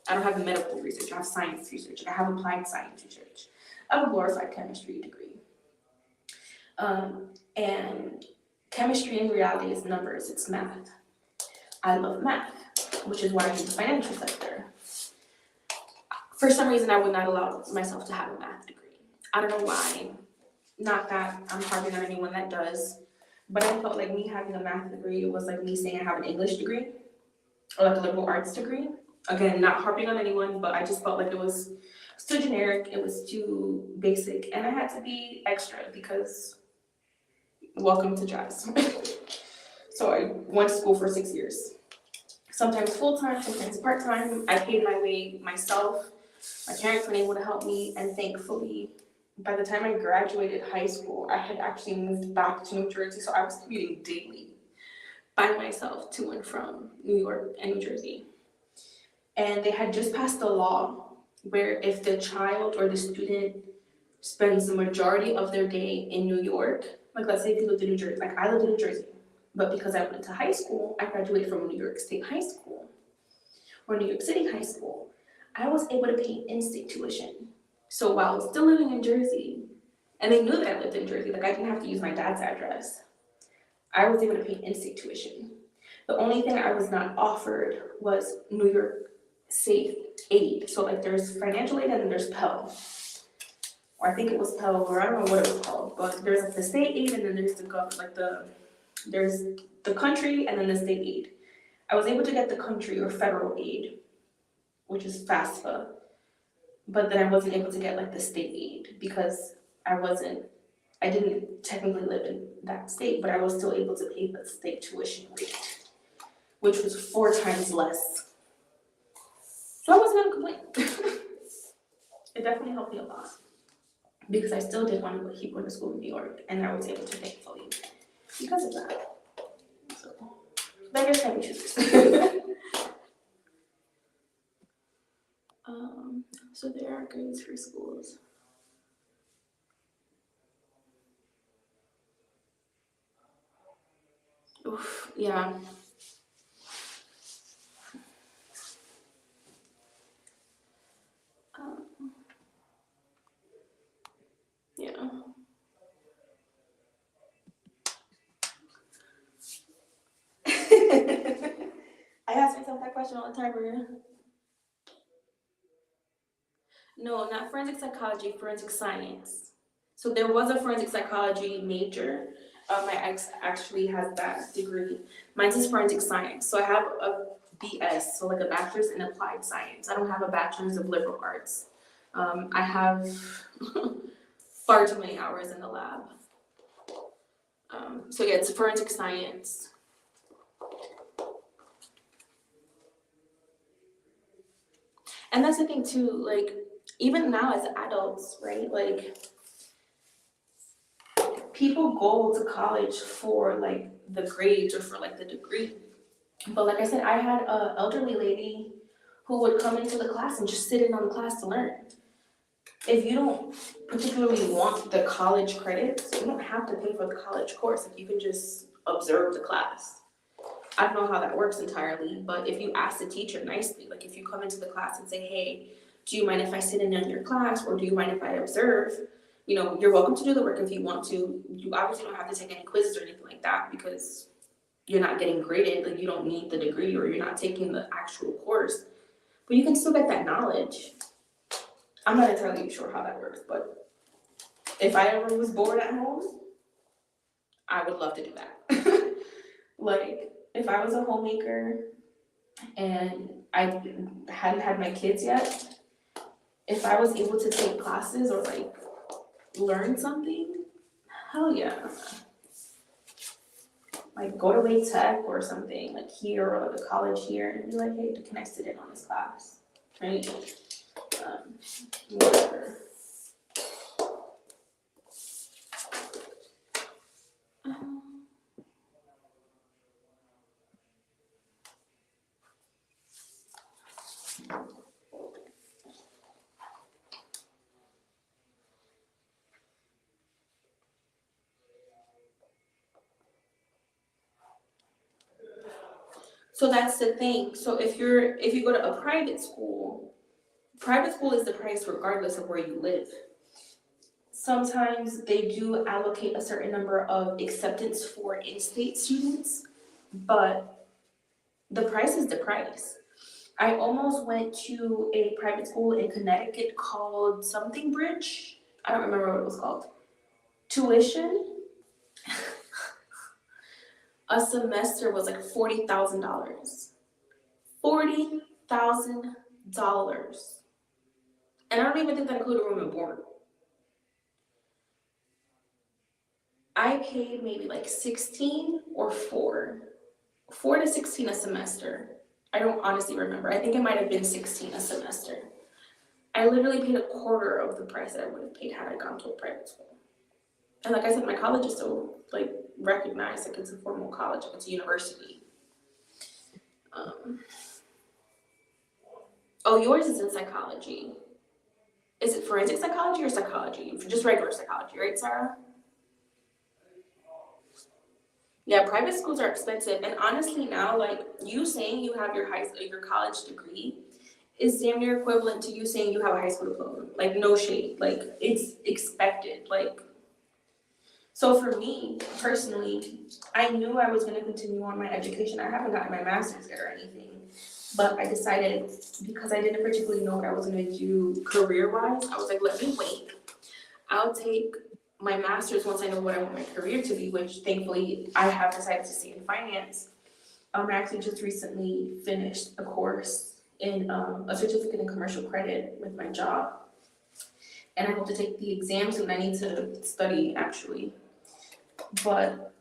I don't have medical research, I have science research, I have applied science research. I have a glorified chemistry degree. And chemistry in reality is numbers, it's math. I love math, which is why I'm in the financial sector. for some reason, I would not allow myself to have a math degree. I don't know why. Not that I'm harping on anyone that does, but I felt like me having a math degree was like me saying I have an English degree or like a liberal arts degree. Again, not harping on anyone, but I just felt like it was too generic, it was too basic, and I had to be extra because welcome to jazz. So I went to school for 6 years. Sometimes full-time, sometimes part-time. I paid my way myself. My parents were able to help me, and thankfully, by the time I graduated high school, I had actually moved back to New Jersey, so I was commuting daily by myself to and from New York and New Jersey. And they had just passed a law where if the child or the student spends the majority of their day in New York, like let's say if you lived in New Jersey, like I lived in New Jersey, but because I went to high school, I graduated from New York State High School or New York City High School, I was able to pay in-state tuition. So while I was still living in Jersey, and they knew that I lived in Jersey, like I didn't have to use my dad's address, I was able to pay in-state tuition. The only thing I was not offered was New York State aid. So like there's financial aid and then there's Pell. Or I think it was Pell, or I don't know what it was called, but there's like the state aid and then there's the government, like there's the country and then the state aid. I was able to get the country or federal aid, which is FAFSA, but then I wasn't able to get like the state aid because I didn't technically live in that state, but I was still able to pay the state tuition rate, which was 4 times less. So I wasn't gonna complain. It definitely helped me a lot because I still did want to keep going to school in New York, and I was able to, thankfully, because of that. So beggars can't be choosers. So there are grades for schools. Oof, yeah. Yeah. I ask myself that question all the time, Maria. No, not forensic psychology, forensic science. So there was a forensic psychology major. My ex actually has that degree. Mine's is forensic science. So I have a BS, so like a bachelor's in applied science. I don't have a bachelor's of liberal arts. I have far too many hours in the lab. So yeah, it's forensic science. And that's the thing too, like, even now as adults, right, like, people go to college for, like, the grades or for, like, the degree. But like I said, I had an elderly lady who would come into the class and just sit in on the class to learn. If you don't particularly want the college credits, you don't have to pay for the college course. Like, you can just observe the class. I don't know how that works entirely, but if you ask the teacher nicely, like if you come into the class and say, hey, do you mind if I sit in on your class, or do you mind if I observe? You know, you're welcome to do the work if you want to. You obviously don't have to take any quizzes or anything like that because you're not getting graded, like you don't need the degree or you're not taking the actual course, but you can still get that knowledge. I'm not entirely sure how that works, but if I ever was bored at home, I would love to do that. Like, if I was a homemaker and I hadn't had my kids yet, if I was able to take classes or like learn something, hell yeah. Like go to Wake Tech or something like here or like a college here and be like, hey, can I sit in on this class, right? Whatever. So that's the thing. So if you go to a private school is the price regardless of where you live. Sometimes they do allocate a certain number of acceptance for in-state students, but the price is the price. I almost went to a private school in Connecticut called something Bridge. I don't remember what it was called. Tuition a semester was like $40,000. $40,000. And I don't even think that included room and board. I paid maybe like 16 or 4 to 16 a semester. I don't honestly remember. I think it might have been 16 a semester. I literally paid a quarter of the price that I would have paid had I gone to a private school. And like I said, my college is still like recognized, like it's a formal college, like it's a university. Oh, yours is in psychology. Is it forensic psychology or psychology? Just regular psychology, right, Sarah? Yeah, private schools are expensive, and honestly now, like you saying you have your college degree is damn near equivalent to you saying you have a high school diploma. Like no shade, like it's expected. Like so for me personally, I knew I was going to continue on my education. I haven't gotten my master's yet or anything, but I decided because I didn't particularly know what I was going to do career-wise. I was like, let me wait. I'll take my master's once I know what I want my career to be, which thankfully I have decided to stay in finance. I actually just recently finished a course in a certificate in commercial credit with my job. And I hope to take the exam soon. I need to study actually. But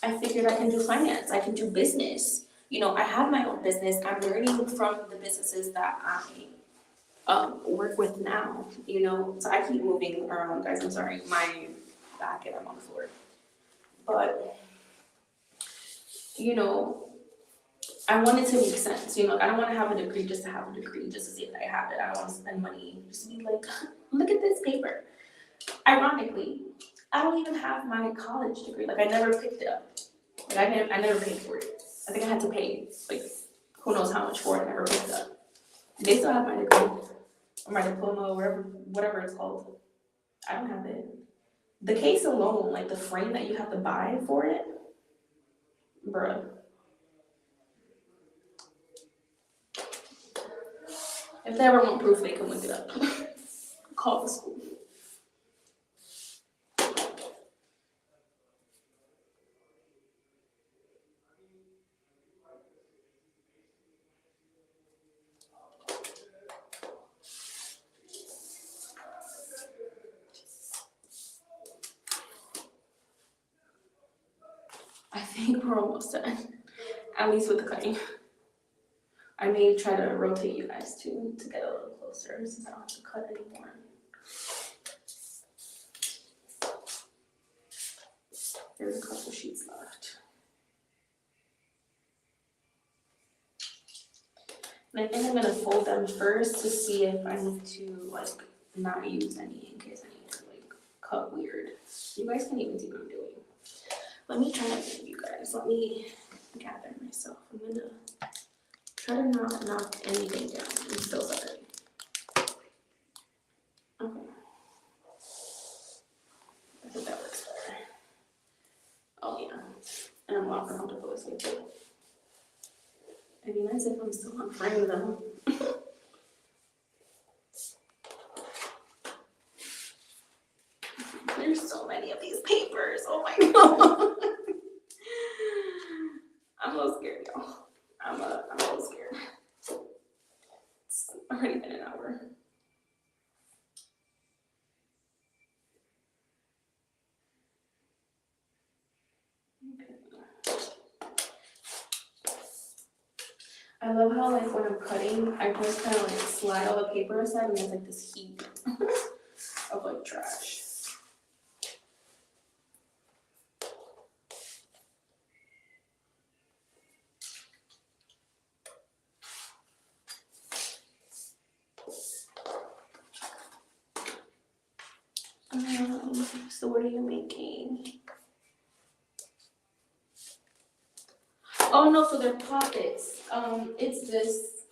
I figured I can do finance, I can do business. You know, I have my own business. I'm learning from the businesses that I work with now, you know. So I keep moving around, guys. I'm sorry, my back and I'm on the floor. But you know, I want it to make sense. You know, I don't want to have a degree just to have a degree, just to say that I have it. I don't want to spend money just to be like, look at this paper. Ironically, I don't even have my college degree. Like I never picked it up. Like I never paid for it. I think I had to pay like who knows how much for it. I never picked it up. They still have my degree. Or my diploma, or whatever it's called. I don't have it. The case alone, like the frame that you have to buy for it, bruh. If they ever want proof, they can look it up. Call the school. I think we're almost done, at least with the cutting. I may try to rotate you guys too to get a little closer since I don't have to cut anymore. There's a couple sheets left. And I think I'm gonna fold them first to see if I need to like not use any in case I need to like cut weird. You guys can even see what I'm doing. Let me try to move you guys. Let me gather myself. I'm gonna try to not knock anything down. I'm so sorry. Okay. I think that works better. Oh yeah. And I'm a lot more comfortable this way too. It'd be nice if I'm still on frame though. There's so many of these papers. Oh my god. I'm a little scared, y'all. I'm a little scared. It's already been an hour. Okay. I love how like when I'm cutting, I just kind of like slide all the paper aside and there's like this heap of like trash. So what are you making? Oh no, so they're pockets. It's this,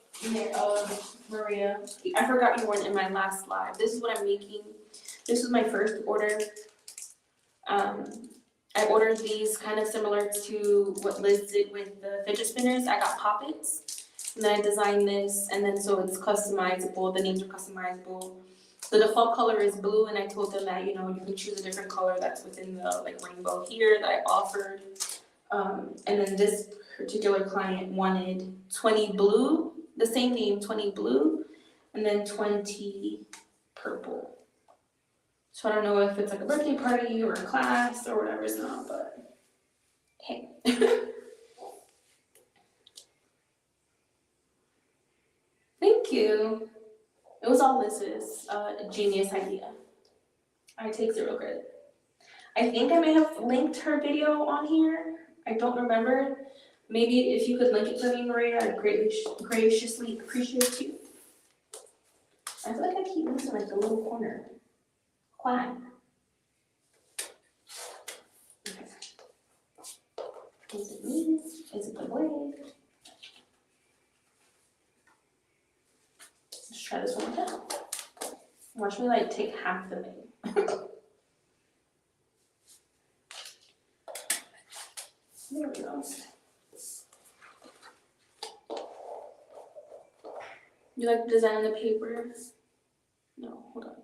Maria. I forgot you weren't in my last slide. This is what I'm making. This was my first order. I ordered these kind of similar to what Liz did with the fidget spinners. I got poppets. And then I designed this, and then so it's customizable. The names are customizable. The default color is blue, and I told them that, you know, you can choose a different color that's within the like rainbow here that I offered. And then this particular client wanted 20 blue, the same name, 20 blue, and then 20 purple. So I don't know if it's like a birthday party or a class or whatever it's not, but hey. Thank you. It was all Liz's genius idea. I take zero credit. I think I may have linked her video on here. I don't remember. Maybe if you could link it for me, Maria, I'd graciously appreciate you. I feel like I keep missing like the little corner. Why? Okay. Is it me? Is it the wave? Let's try this one more time. Watch me like take half the name. There we go. You like the design on the paper? No, hold on.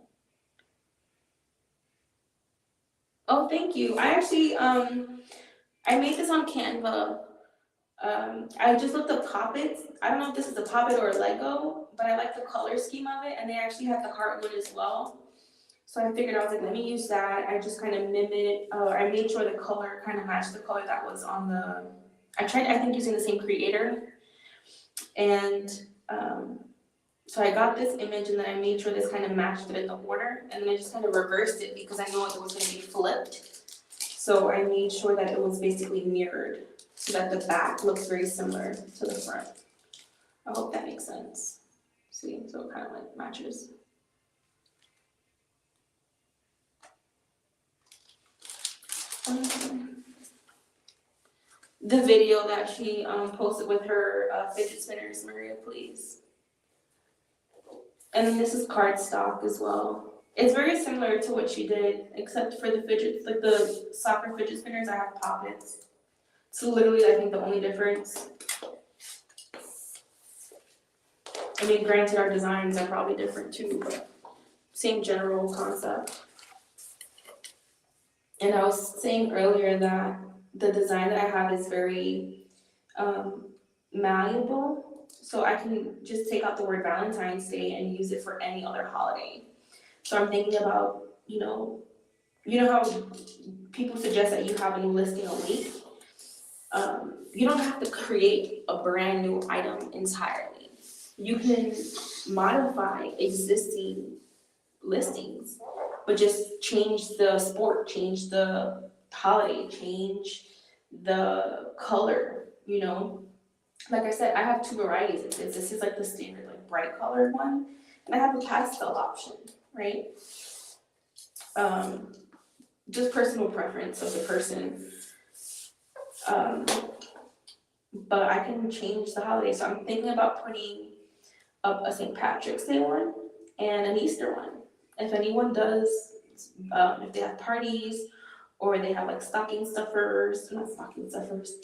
Oh, thank you. I actually, I made this on Canva. I just looked up poppets. I don't know if this is a poppet or a Lego, but I like the color scheme of it, and they actually have the heart one as well. So I figured, I was like, let me use that. I just kind of I made sure the color kind of matched the color that was on the, I think, using the same creator. And so I got this image, and then I made sure this kind of matched it in the order. And then I just kind of reversed it because I know it was going to be flipped. So I made sure that it was basically mirrored so that the back looks very similar to the front. I hope that makes sense. See, so it kind of like matches. The video that she posted with her fidget spinners, Maria, please. And then this is cardstock as well. It's very similar to what she did, except for the fidgets, like the soccer fidget spinners, I have poppets. So literally, I think the only difference. I mean, granted, our designs are probably different too, but same general concept. And I was saying earlier that the design that I have is very malleable, so I can just take out the word Valentine's Day and use it for any other holiday. So I'm thinking about, you know how people suggest that you have a new listing a week? You don't have to create a brand new item entirely. You can modify existing listings, but just change the sport, change the holiday, change the color, you know? Like I said, I have two varieties of this. This is like the standard, like bright colored one, and I have a pastel option, right? Just personal preference of the person. But I can change the holiday. So I'm thinking about putting up a St. Patrick's Day one and an Easter one. If anyone does, if they have parties or they have like stocking stuffers, not stocking stuffers,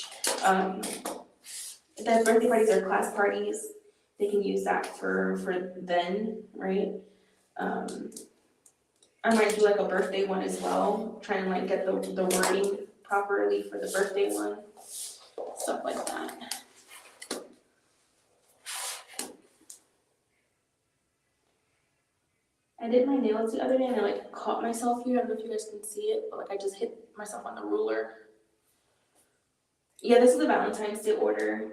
if they have birthday parties or class parties, they can use that for then, right? I might do like a birthday one as well, trying to like get the wording properly for the birthday one, stuff like that. I did my nails the other day and I like caught myself here. I don't know if you guys can see it, but like I just hit myself on the ruler. Yeah, this is a Valentine's Day order.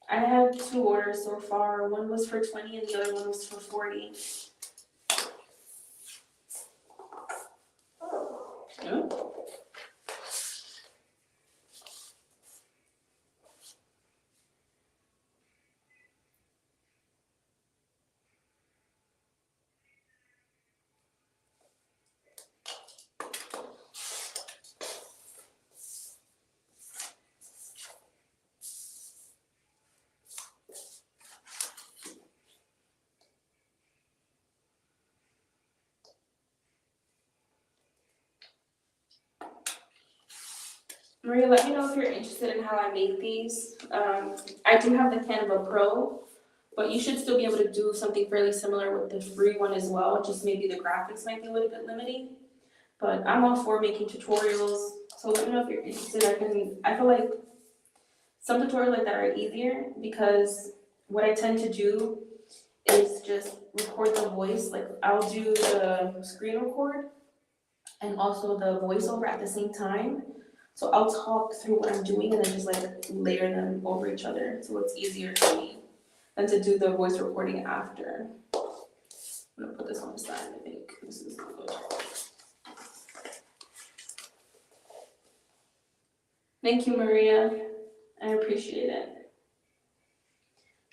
I had 2 orders so far. One was for 20 and the other one was for 40. Oh. Maria, let me know if you're interested in how I make these. I do have the Canva Pro, but you should still be able to do something fairly similar with the free one as well, just maybe the graphics might be a little bit limiting. But I'm all for making tutorials, so let me know if you're interested. I feel like some tutorials like that are easier because what I tend to do is just record the voice. Like I'll do the screen record and also the voiceover at the same time. So I'll talk through what I'm doing and then just like layer them over each other. So it's easier for me than to do the voice recording after. I'm gonna put this on the side, I think. This is good. Thank you, Maria. I appreciate it.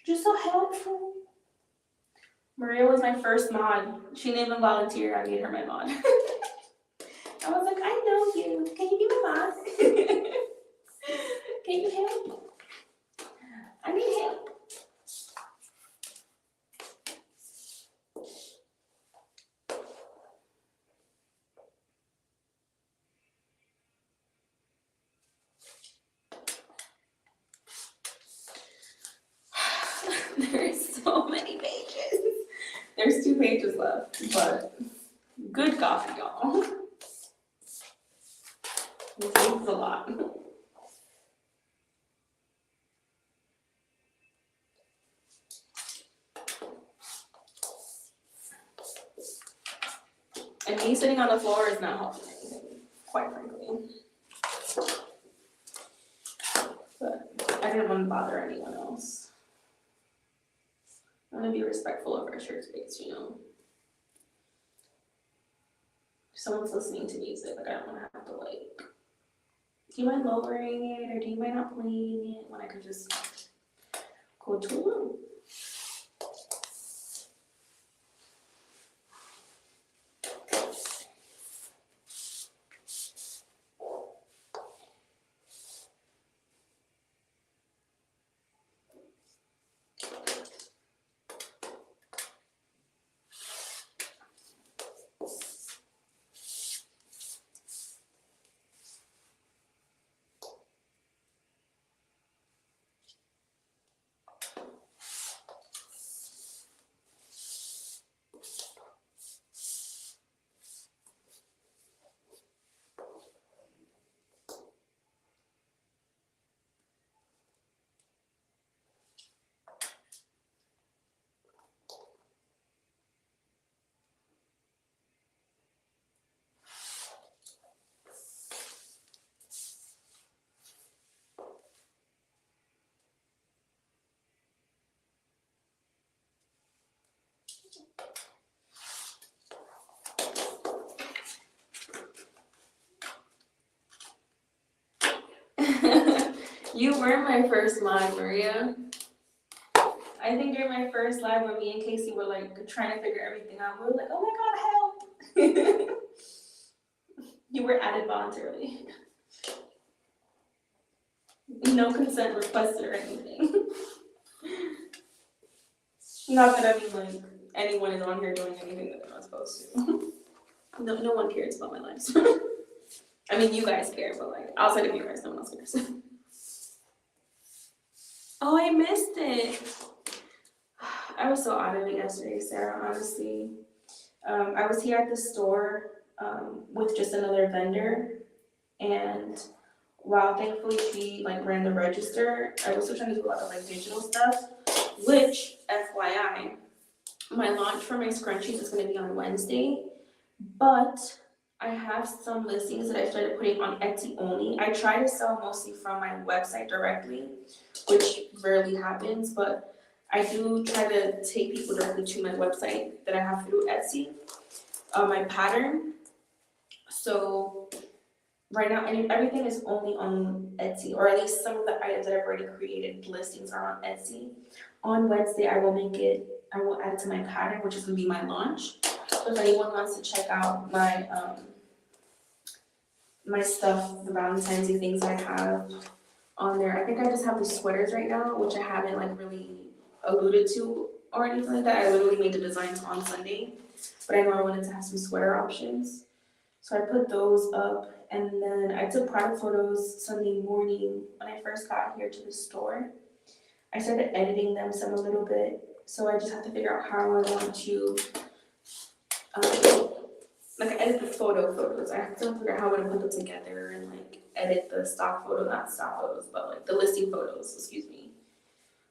You're so helpful. Maria was my first mod. She didn't even volunteer. I made her my mod. I was like, I know you. Can you be my mod? Can you help? I need help. There's so many pages. There's 2 pages left, but good coffee, y'all. This is a lot. And me sitting on the floor is not helping anything, quite frankly. But I didn't want to bother anyone else. I want to be respectful of our shared space, you know. If someone's listening to music, like I don't want to have to like, do you mind lowering it or do you mind not playing it when I could just go to a room? You were my first mod, Maria. I think during my first live when me and Casey were like trying to figure everything out, we were like, oh my god, help! You were added voluntarily. No consent requested or anything. Not that I mean like anyone is on here doing anything that they're not supposed to. No one cares about my life. I mean, you guys care, but like outside of you guys, no one else cares. Oh, I missed it. I was so out of it yesterday, Sarah, honestly. I was here at the store with just another vendor, and while thankfully she like ran the register, I was still trying to do a lot of like digital stuff, which FYI, my launch for my scrunchies is going to be on Wednesday, but I have some listings that I started putting on Etsy only. I try to sell mostly from my website directly, which rarely happens, but I do try to take people directly to my website that I have through Etsy, my pattern. So right now, everything is only on Etsy, or at least some of the items that I've already created listings are on Etsy. On Wednesday, I will add it to my pattern, which is gonna be my launch. So if anyone wants to check out my my stuff, the Valentine's Day things I have on there. I think I just have the sweaters right now, which I haven't like really alluded to or anything like that. I literally made the designs on Sunday, but I know I wanted to have some sweater options. So I put those up And then I took product photos Sunday morning when I first got here to the store. I started editing them some a little bit, so I just have to figure out how I want to like edit the photos. I have to figure out how I'm gonna put them together and like edit the stock photo, not stock photos, but like the listing photos, excuse me.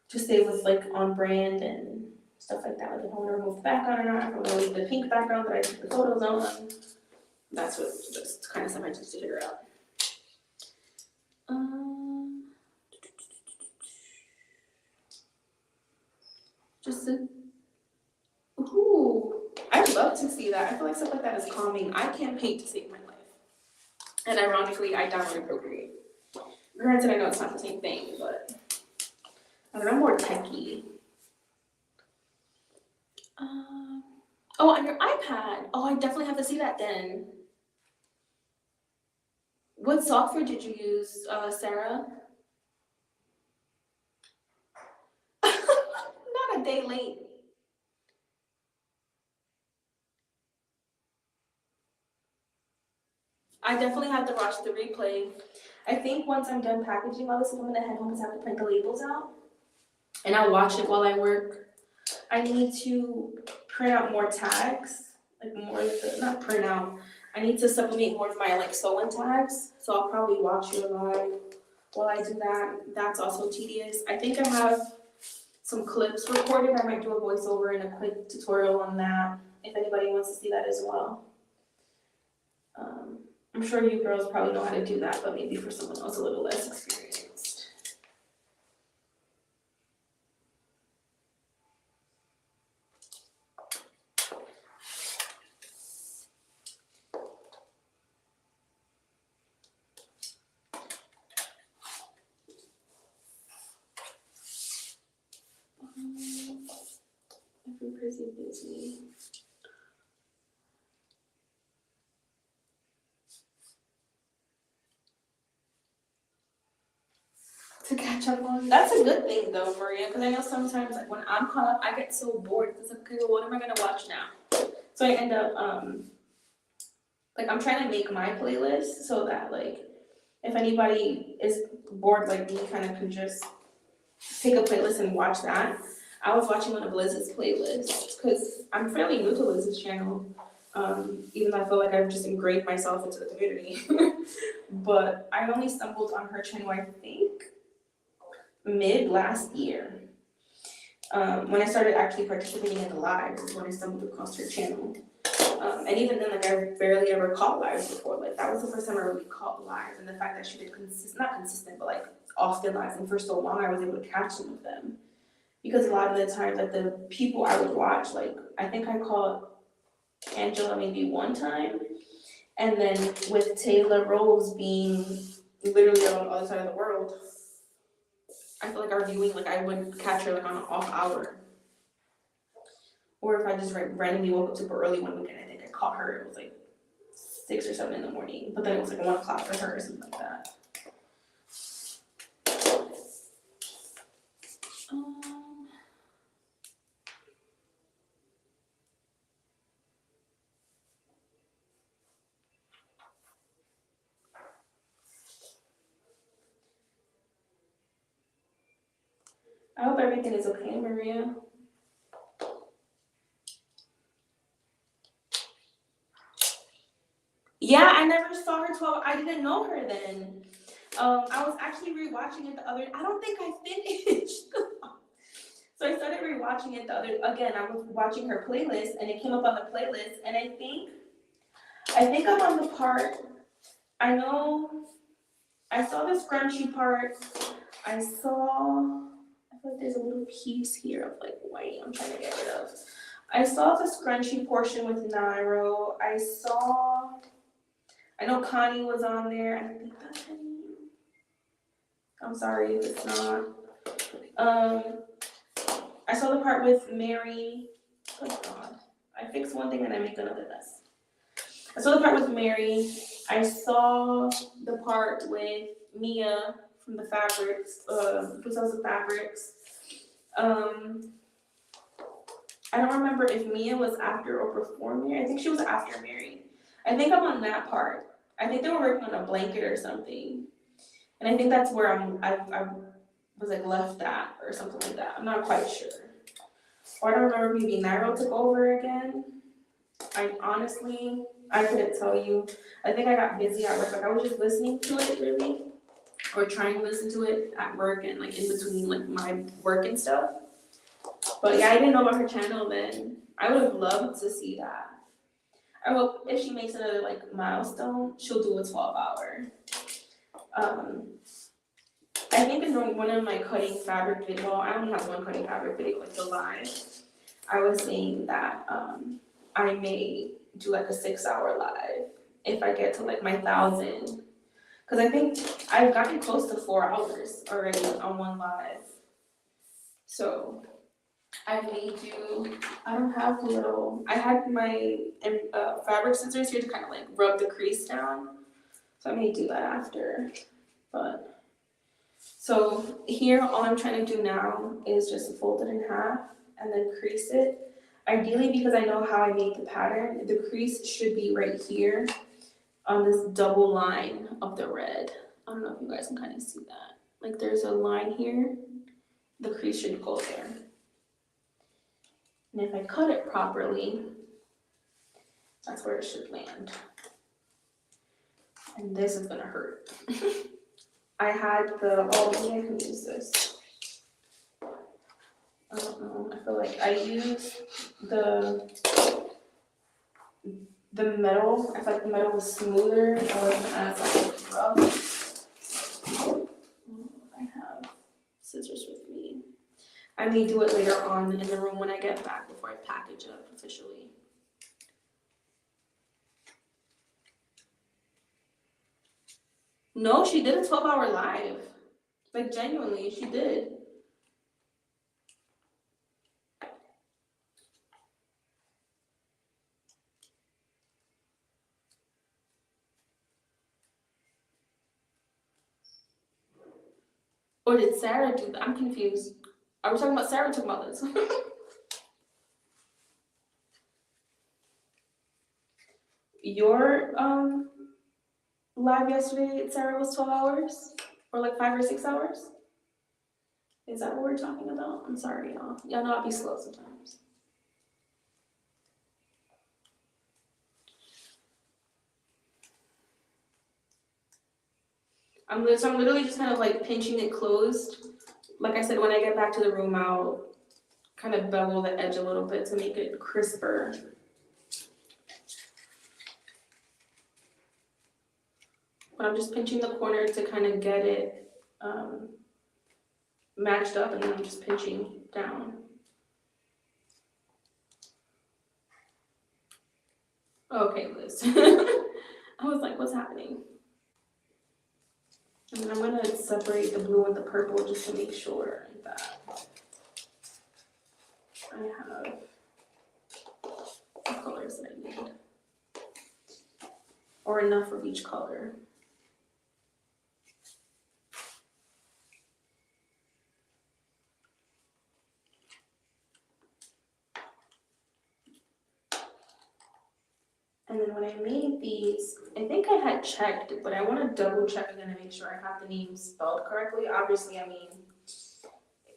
To stay with like on brand and stuff like that. Like if I want to remove the background or not, if I want to leave the pink background that I took the photos on. That's kind of stuff I just to figure out. Just a, ooh, I'd love to see that. I feel like stuff like that is calming. I can't paint to save my life. And ironically, I downloaded Procreate. Granted, I know it's not the same thing, but I don't know, I'm more techie. Oh, on your iPad. Oh, I definitely have to see that then. What software did you use, Sarah? Not a day late. I definitely have to watch the replay. I think once I'm done packaging all this, I'm gonna head home because I have to print the labels out. And I'll watch it while I work. I need to print out more tags, like more, not print out. I need to supplement more of my like sew-in tags. So I'll probably watch you live while I do that. That's also tedious. I think I have some clips recorded. I might do a voiceover and a quick tutorial on that if anybody wants to see that as well. I'm sure you girls probably know how to do that, but maybe for someone else a little less experienced. I've been busy. To catch up on. That's a good thing though, Maria, because I know sometimes like when I'm caught up, I get so bored. It's like, okay, well, what am I gonna watch now? So I end up like I'm trying to make my playlist so that like if anybody is bored like me, kind of can just take a playlist and watch that. I was watching one of Liz's playlists because I'm fairly new to Liz's channel. Even though I feel like I've just ingrained myself into the community. But I only stumbled on her channel, I think, mid last year. When I started actually participating in the lives is when I stumbled across her channel. And even then, like I barely ever caught lives before. Like that was the first time I really caught lives, and the fact that she did not consistent, but like often lives, and for so long I was able to catch some of them. Because a lot of the times, like the people I would watch, like I think I caught Angela maybe one time, and then with Taylor Rose being literally on the other side of the world, I feel like our viewing, like I would catch her like on an off hour. Or if I just randomly woke up super early one weekend, I think I caught her, it was like 6 or 7 in the morning, but then it was like 1 o'clock for her or something like that. I hope everything is okay, Maria. Yeah, I never saw her 12. I didn't know her then. I was actually rewatching it the other. I don't think I finished. So I started rewatching it the other. Again, I was watching her playlist, and it came up on the playlist, and I think I'm on the part. I know. I saw the scrunchy part. I feel like there's a little piece here of like white I'm trying to get rid of. I saw the scrunchy portion with Nairo. I know Connie was on there. I think that's her name. I'm sorry if it's not. I saw the part with Mary. Oh God. I fix one thing and I make another mess. I saw the part with Mary. I saw the part with Mia from the fabrics, who sells the fabrics. I don't remember if Mia was after or before Mary. I think she was after Mary. I think I'm on that part. I think they were working on a blanket or something. And I think that's where I was like left at or something like that. I'm not quite sure. Or I don't remember maybe Nairo took over again. I couldn't tell you. I think I got busy at work. Like I was just listening to it really, or trying to listen to it at work and like in between like my work and stuff. But yeah, I didn't know about her channel then. I would have loved to see that. I hope if she makes another like milestone, she'll do a 12-hour. I think in one of my cutting fabric video, well, I only have one cutting fabric video, like the live. I was saying that I may do like a 6-hour live if I get to like my 1,000. Cause I think I've gotten close to 4 hours already on one live. So I may do, I don't have little, I had my fabric scissors here to kind of like rub the crease down. So I may do that after, but. So here, all I'm trying to do now is just fold it in half and then crease it. Ideally, because I know how I made the pattern, the crease should be right here on this double line of the red. I don't know if you guys can kind of see that. Like there's a line here, the crease should go there. And if I cut it properly, that's where it should land. And this is gonna hurt. I had maybe I can use this. I don't know, I feel like I used the metal. I feel like the metal was smoother. I wasn't as like rough. I have scissors with me. I may do it later on in the room when I get back before I package up officially. No, she did a 12-hour live. Like genuinely, she did. Or did Sarah do that? I'm confused. Are we talking about Sarah or talking about this? Your live yesterday, Sarah, was 12 hours? Or like 5 or 6 hours? Is that what we're talking about? I'm sorry, y'all. Y'all know I'll be slow sometimes. I'm literally just kind of like pinching it closed. Like I said, when I get back to the room, I'll kind of bevel the edge a little bit to make it crisper. But I'm just pinching the corner to kind of get it matched up, and then I'm just pinching down. Okay, Liz. I was like, what's happening? And then I'm gonna separate the blue and the purple just to make sure that I have the colors that I need. Or enough of each color. And then when I made these, I think I had checked, but I want to double check again to make sure I have the name spelled correctly. Obviously, I mean,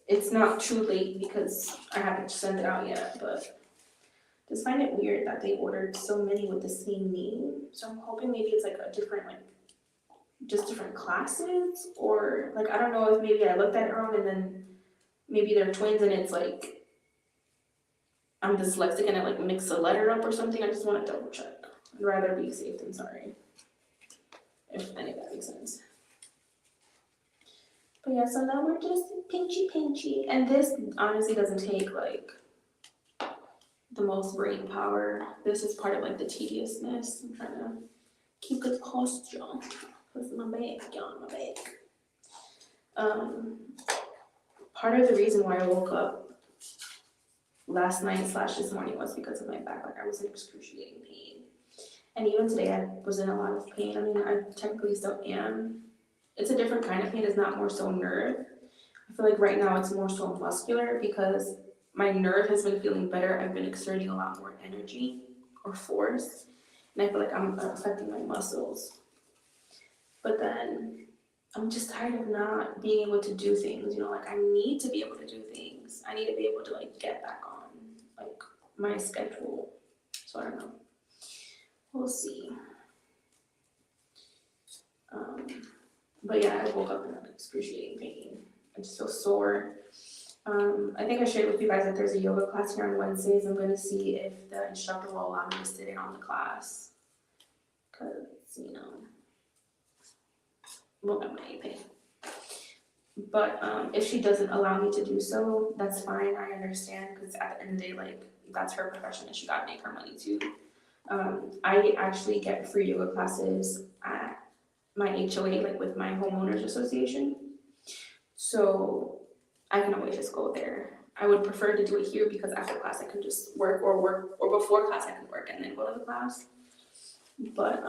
it's not too late because I haven't sent it out yet, but I just find it weird that they ordered so many with the same name. So I'm hoping maybe it's like a different, like, just different classes, or like, I don't know if maybe I looked at it wrong and then maybe they're twins and it's like, I'm dyslexic and I like mix a letter up or something. I just want to double check. I'd rather be safe than sorry, if any of that makes sense. But yeah, so now we're just pinchy, and this honestly doesn't take like the most brain power. This is part of like the tediousness. I'm trying to keep good posture because my back, y'all, my back. Part of the reason why I woke up last night / this morning was because of my back. Like I was in excruciating pain. And even today I was in a lot of pain. I mean, I technically still am. It's a different kind of pain. It's not more so nerve. I feel like right now it's more so muscular because my nerve has been feeling better. I've been exerting a lot more energy or force. And I feel like I'm affecting my muscles. But then I'm just tired of not being able to do things, you know, like I need to be able to do things. I need to be able to like get back on like my schedule. So I don't know. We'll see. But yeah, I woke up in excruciating pain. I just feel sore. I think I shared with you guys that there's a yoga class here on Wednesdays. I'm going to see if the instructor will allow me to sit in on the class. Because, you know, we'll get money pay. But if she doesn't allow me to do so, that's fine. I understand. Because at the end of the day, like, that's her profession and she got to make her money too. I actually get free yoga classes at my HOA, like with my homeowners association. So I can always just go there. I would prefer to do it here because after class I can just work, or before class I can work and then go to the class. But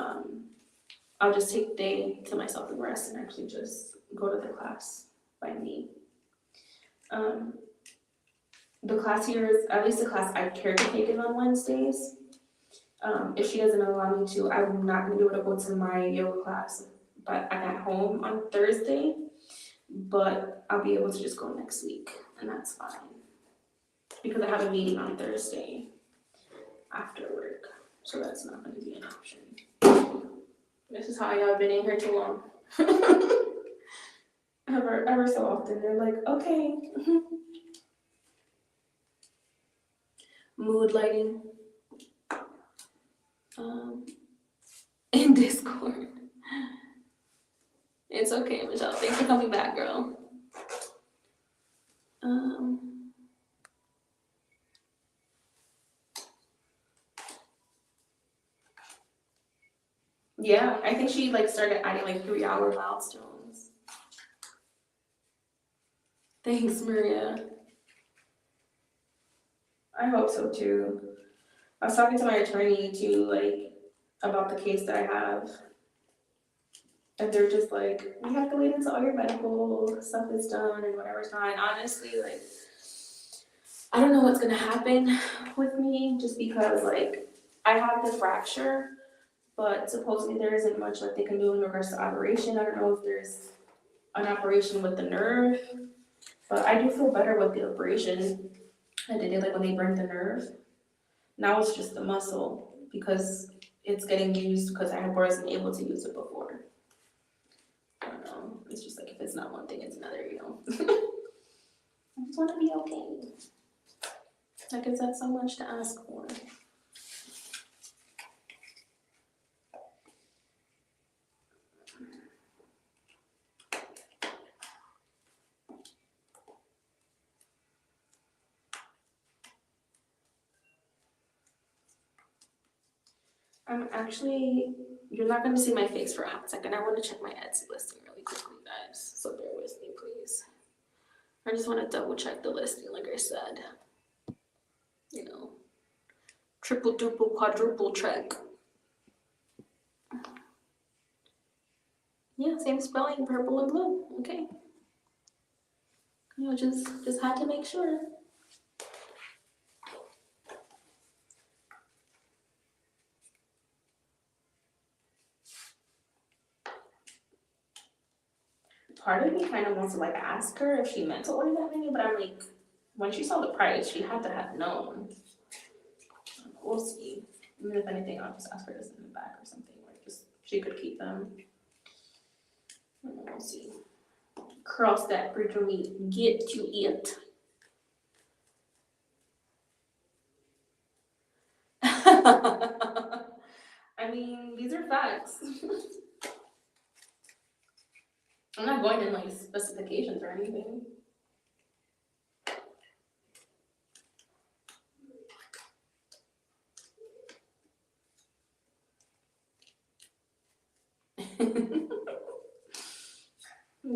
I'll just take the day to myself and rest and actually just go to the class by me. The class here is, at least the class I care to take it on Wednesdays. If she doesn't allow me to, I'm not gonna be able to go to my yoga class, but I'm at home on Thursday. But I'll be able to just go next week, and that's fine. Because I have a meeting on Thursday after work, so that's not going to be an option. This is how y'all been in here too long. ever so often, they're like, okay. Mood lighting. In Discord. It's okay, Michelle. Thanks for coming back, girl. Yeah, I think she like started adding like 3-hour milestones. Thanks, Maria. I hope so too. I was talking to my attorney too, like about the case that I have. And they're just like, we have to wait until all your medical stuff is done and whatever's not. And honestly, like, I don't know what's gonna happen with me just because like I have the fracture, but supposedly there isn't much that they can do in regards to operation. I don't know if there's an operation with the nerve, but I do feel better with the operation that they did, like when they burned the nerve. Now it's just the muscle because it's getting used because I wasn't able to use it before. I don't know. It's just like if it's not one thing, it's another, you know. I just want to be okay. Like, is that so much to ask for? I'm actually, you're not going to see my face for a hot second. I want to check my Etsy listing really quickly, guys. So bear with me, please. I just want to double check the listing, like I said. You know, triple, duple, quadruple check. Yeah, same spelling, purple and blue. Okay. You know, just had to make sure. Part of me kind of wants to like ask her if she meant to order that many, but I'm like, when she saw the price, she had to have known. We'll see. I mean, if anything, I'll just ask her to send them back or something. Like, just she could keep them. We'll see. Cross that bridge when we get to it. I mean, these are facts. I'm not going in like specifications or anything.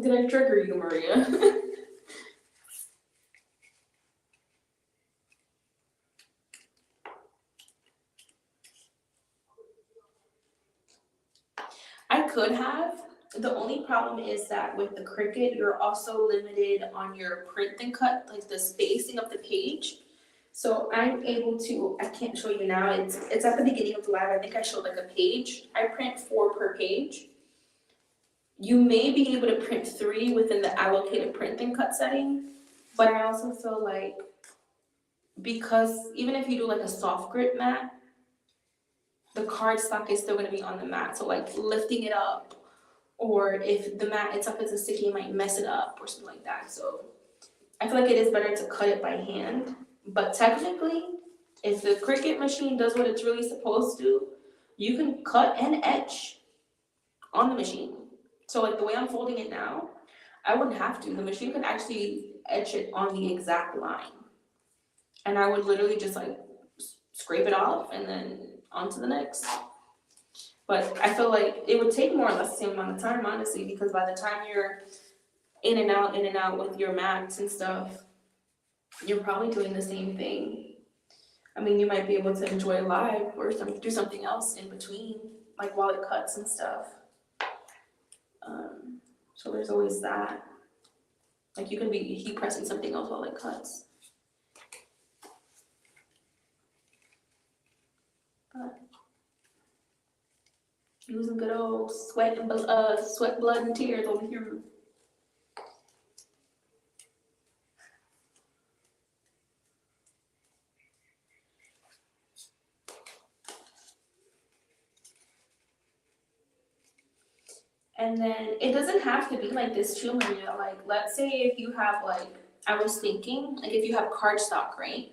Did I trigger you, Maria? I could have. The only problem is that with the Cricut, you're also limited on your print and cut, like the spacing of the page. So I'm able to, I can't show you now, it's at the beginning of the live, I think I showed like a page. I print 4 per page. You may be able to print 3 within the allocated print and cut setting, but I also feel like because even if you do like a soft grip mat, the cardstock is still going to be on the mat. So like lifting it up, or if the mat itself is sticky, it might mess it up or something like that. So I feel like it is better to cut it by hand. But technically, if the Cricut machine does what it's really supposed to, you can cut and etch on the machine. So like the way I'm folding it now, I wouldn't have to. The machine could actually etch it on the exact line. And I would literally just like scrape it off and then on to the next. But I feel like it would take more or less the same amount of time, honestly, because by the time you're in and out with your mats and stuff, you're probably doing the same thing. I mean, you might be able to enjoy live or do something else in between, like while it cuts and stuff. So there's always that. Like you can be heat pressing something else while it cuts. But using good old sweat, blood, and tears over here. And then it doesn't have to be like this too, Maria. Like, let's say if you have like, I was thinking, like if you have cardstock, right?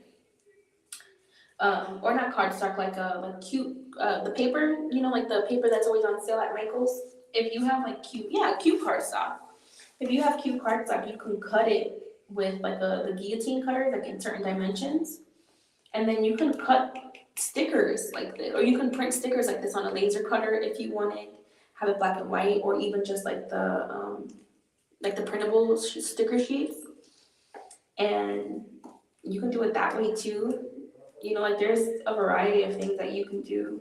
Or not cardstock, like cute, the paper, you know, like the paper that's always on sale at Michael's. If you have like cute cardstock. If you have cute cardstock, you can cut it with like the guillotine cutter, like in certain dimensions. And then you can cut stickers like this, or you can print stickers like this on a laser cutter if you wanted. Have it black and white, or even just like the printable sticker sheets, and you can do it that way too. You know, like there's a variety of things that you can do.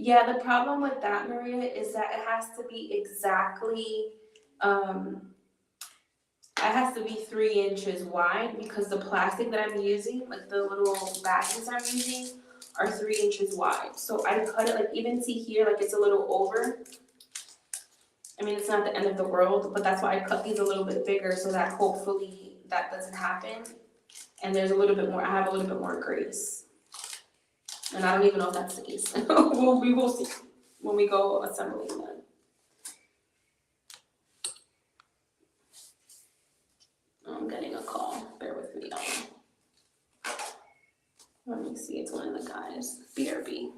Yeah, the problem with that, Maria, is that it has to be exactly, it has to be 3 inches wide because the plastic that I'm using, like the little baskets I'm using, are 3 inches wide. So I cut it, like even see here, like it's a little over. I mean, it's not the end of the world, but that's why I cut these a little bit bigger so that hopefully that doesn't happen. And there's a little bit more, I have a little bit more grace. And I don't even know if that's the case. We will see when we go assembling them. I'm getting a call. Bear with me, y'all. Let me see. It's one of the guys. BRB.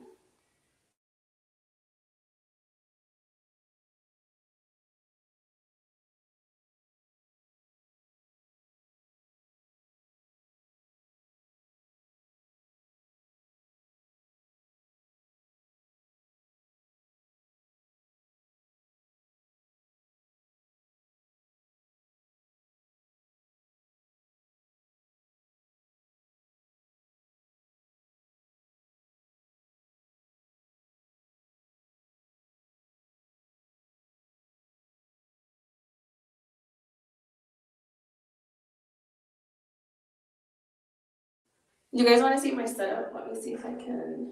You guys want to see my setup? Let me see if I can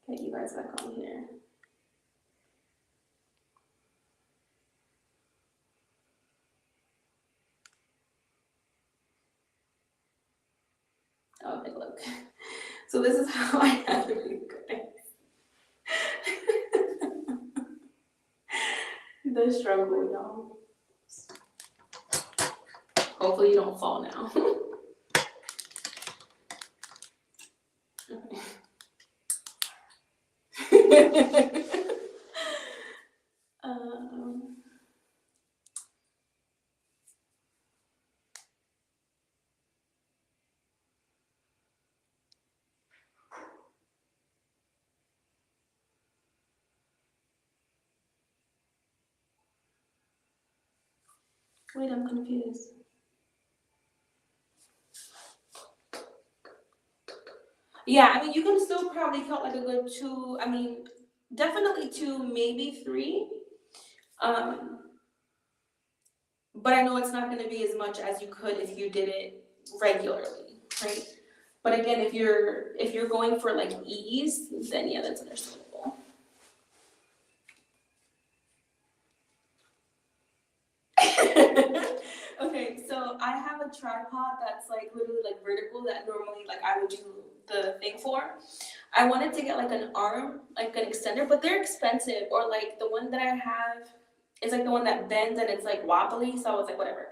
get you guys back on here. Okay, look. So this is how I have it, guys. The struggle, y'all. Hopefully you don't fall now. um, Wait, I'm confused. Yeah, I mean, you can still probably cut like a good 2, I mean, definitely 2, maybe 3. Um, but I know it's not going to be as much as you could if you did it regularly, right? But again, if you're going for like ease, then yeah, that's understandable. Okay, so I have a tripod that's like literally like vertical that normally like I would do the thing for. I wanted to get like an arm, like an extender, but they're expensive. Or like the one that I have is like the one that bends and it's like wobbly. So I was like, whatever.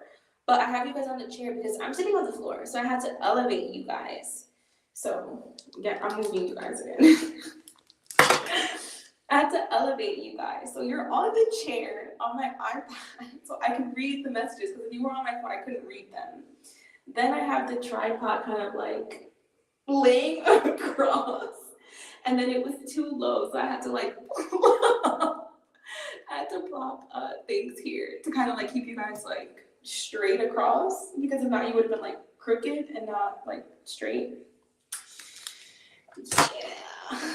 But I have you guys on the chair because I'm sitting on the floor, so I had to elevate you guys. So yeah, I'm moving you guys again. I had to elevate you guys. So you're on the chair on my iPad so I can read the messages because if you were on my phone, I couldn't read them. Then I have the tripod kind of like laying across and then it was too low. So I had to like, I had to plop things here to kind of like keep you guys like straight across because if not, you would have been like crooked and not like straight. Yeah.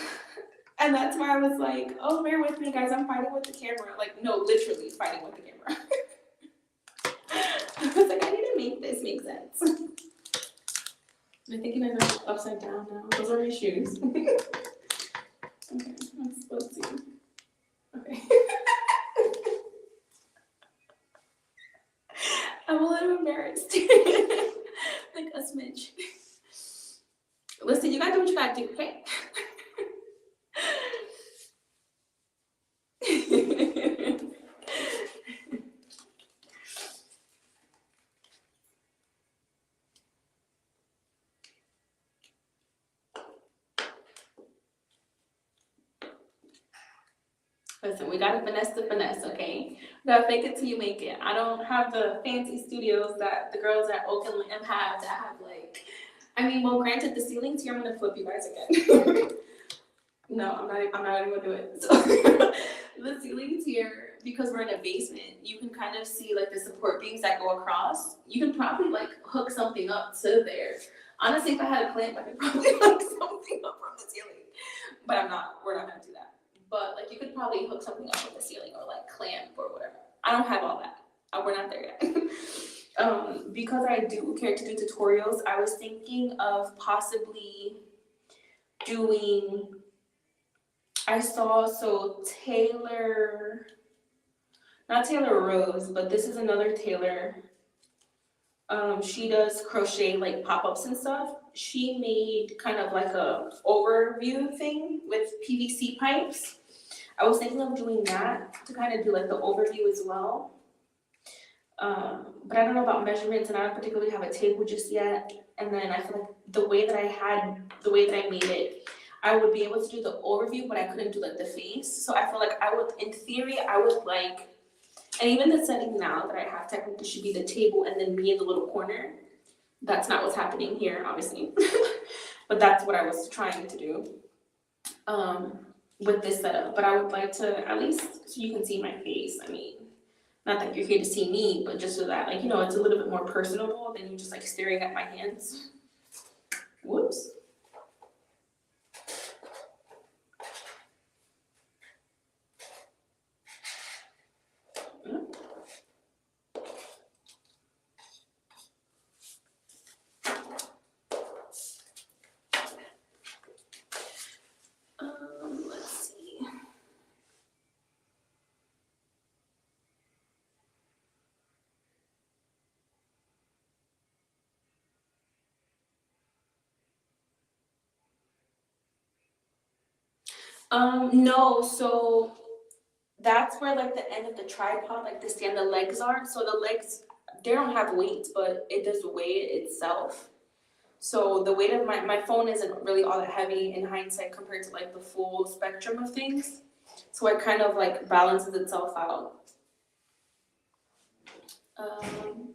And that's why I was like, oh, bear with me, guys. I'm fighting with the camera. Like, no, literally fighting with the camera. I was like, I need to make this make sense. I'm thinking I'm upside down now. Those are my shoes. Okay, let's see. Okay. I'm a little embarrassed. Like a smidge. Listen, you gotta do what you gotta do, okay? Listen, we gotta finesse the finesse, okay? We gotta fake it till you make it. I don't have the fancy studios that the girls at Oak and Lamb have that have like, I mean, well, granted, the ceilings here, I'm gonna flip you guys again. No, I'm not even gonna do it. So, the ceilings here, because we're in a basement, you can kind of see like the support beams that go across. You can probably like hook something up to there. Honestly, if I had a clamp, I could probably hook something up from the ceiling. But we're not gonna do that. But like you could probably hook something up from the ceiling or like clamp or whatever. I don't have all that. We're not there yet. Because I do care to do tutorials, I was thinking of possibly doing, I saw, so Taylor, not Taylor Rose, but this is another Taylor. She does crochet like pop-ups and stuff. She made kind of like a overview thing with PVC pipes. I was thinking of doing that to kind of do like the overview as well. But I don't know about measurements and I don't particularly have a table just yet. And then I feel like the way that I made it, I would be able to do the overview, but I couldn't do like the face. So I feel like in theory, I would like, and even the setting now that I have technically should be the table and then me in the little corner. That's not what's happening here, obviously. But that's what I was trying to do with this setup. But I would like to, at least so you can see my face. I mean, not that you're here to see me, but just so that, like, you know, it's a little bit more personable than you just like staring at my hands. Whoops. Let's see. No, so that's where like the end of the tripod, like the stand, the legs are. So the legs, they don't have weights, but it does weigh it itself. So the weight of my phone isn't really all that heavy in hindsight compared to like the full spectrum of things. So it kind of like balances itself out.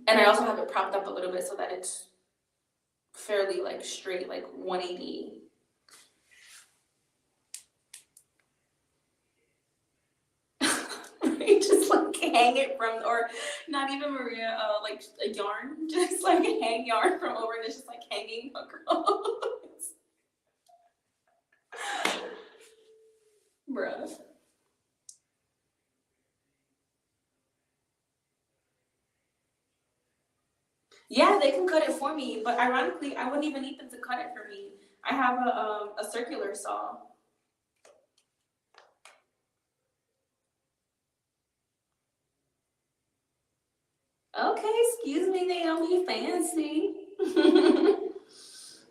And I also have it propped up a little bit so that it's fairly like straight, like 180. You just like hang it from, or not even Maria, like a yarn, just like hang yarn from over and it's just like hanging across. Bruh. Yeah, they can cut it for me, but ironically, I wouldn't even need them to cut it for me. I have a circular saw. Okay, excuse me, they don't be fancy.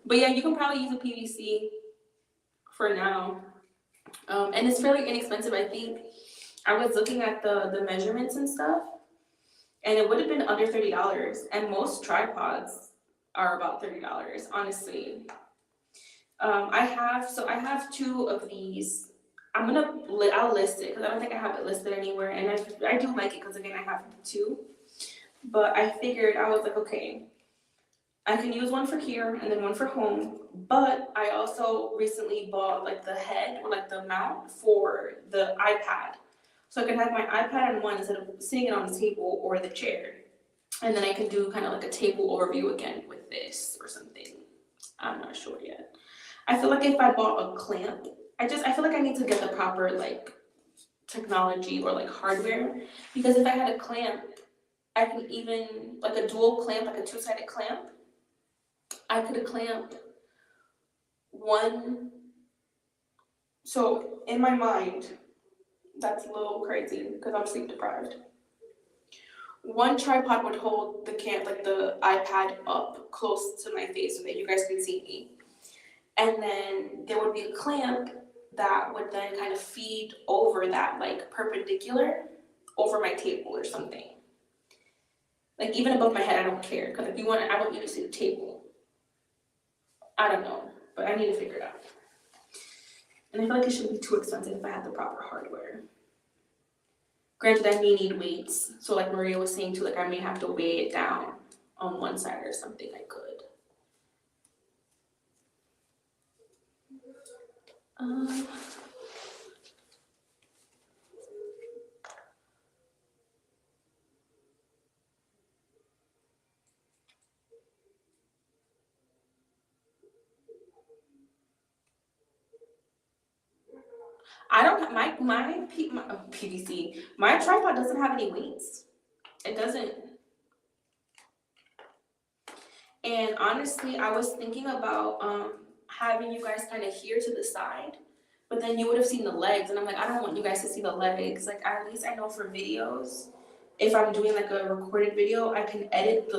But yeah, you can probably use a PVC for now. And it's fairly inexpensive, I think. I was looking at the measurements and stuff, and it would have been under $30. And most tripods are about $30, honestly. I have two of these. I'll list it because I don't think I have it listed anywhere, and I do like it because again I have two. But I figured I was like, okay, I can use one for here and then one for home. But I also recently bought like the head or like the mount for the iPad. So I can have my iPad on one instead of sitting it on the table or the chair. And then I can do kind of like a table overview again with this or something. I'm not sure yet. I feel like if I bought a clamp, I feel like I need to get the proper like technology or like hardware. Because if I had a clamp, I can even, like a dual clamp, like a two-sided clamp, I could clamp one. So in my mind, that's a little crazy because I'm sleep deprived. One tripod would hold the like the iPad up close to my face so that you guys can see me. And then there would be a clamp that would then kind of feed over that, like perpendicular over my table or something. Like even above my head, I don't care. Because if you want it, I want you to see the table. I don't know, but I need to figure it out. And I feel like it shouldn't be too expensive if I have the proper hardware. Granted, I may need weights. So like Maria was saying too, like I may have to weigh it down on one side or something. I could. I don't have my PVC. My tripod doesn't have any weights. It doesn't. And honestly, I was thinking about having you guys kind of here to the side, but then you would have seen the legs, and I'm like, I don't want you guys to see the legs. Like at least I know for videos, if I'm doing like a recorded video, I can edit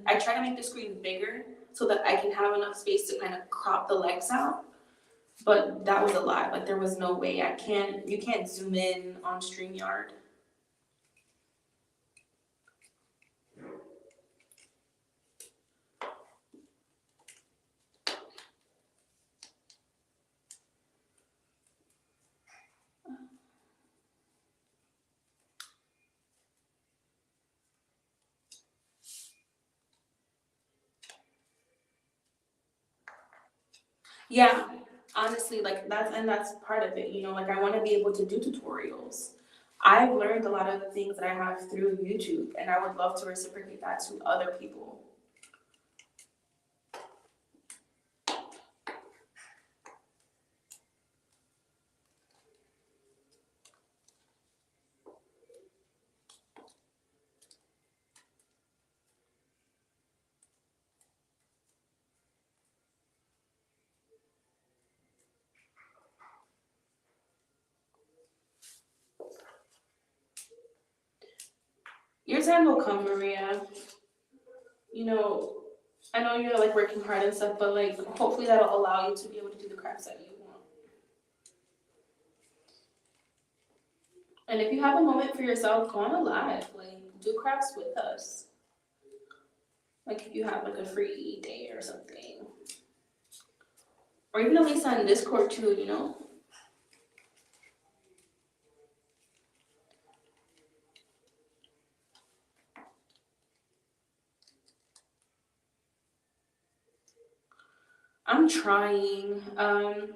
I try to make the screen bigger so that I can have enough space to kind of crop the legs out. But that was a lot. Like there was no way you can't zoom in on StreamYard. Yeah, honestly, like that's part of it, like I want to be able to do tutorials. I've learned a lot of the things that I have through YouTube, and I would love to reciprocate that to other people. Your time will come, Maria. I know you're like working hard and stuff, but like hopefully that'll allow you to be able to do the crafts that you want. And if you have a moment for yourself, go on a live, like do crafts with us. Like if you have like a free day or something. Or even at least on Discord too. I'm trying. I'm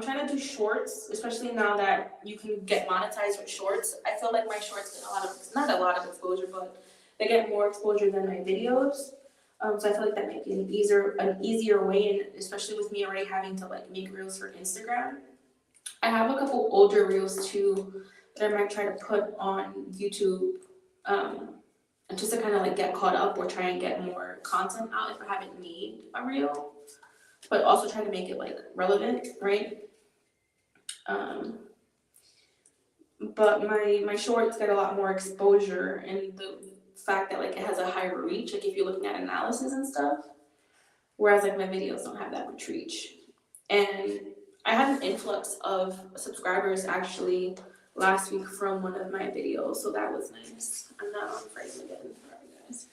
trying to do shorts, especially now that you can get monetized with shorts. I feel like my shorts get not a lot of exposure, but they get more exposure than my videos. So I feel like that might be an easier way, and especially with me already having to like make reels for Instagram. I have a couple older reels too that I might try to put on YouTube. and just to kind of like get caught up or try and get more content out if I haven't made a reel, but also try to make it like relevant, right? But my shorts get a lot more exposure, and the fact that like it has a higher reach, like if you're looking at analysis and stuff, whereas like my videos don't have that much reach. And I had an influx of subscribers actually last week from one of my videos, so that was nice. I'm not on frame again, sorry guys.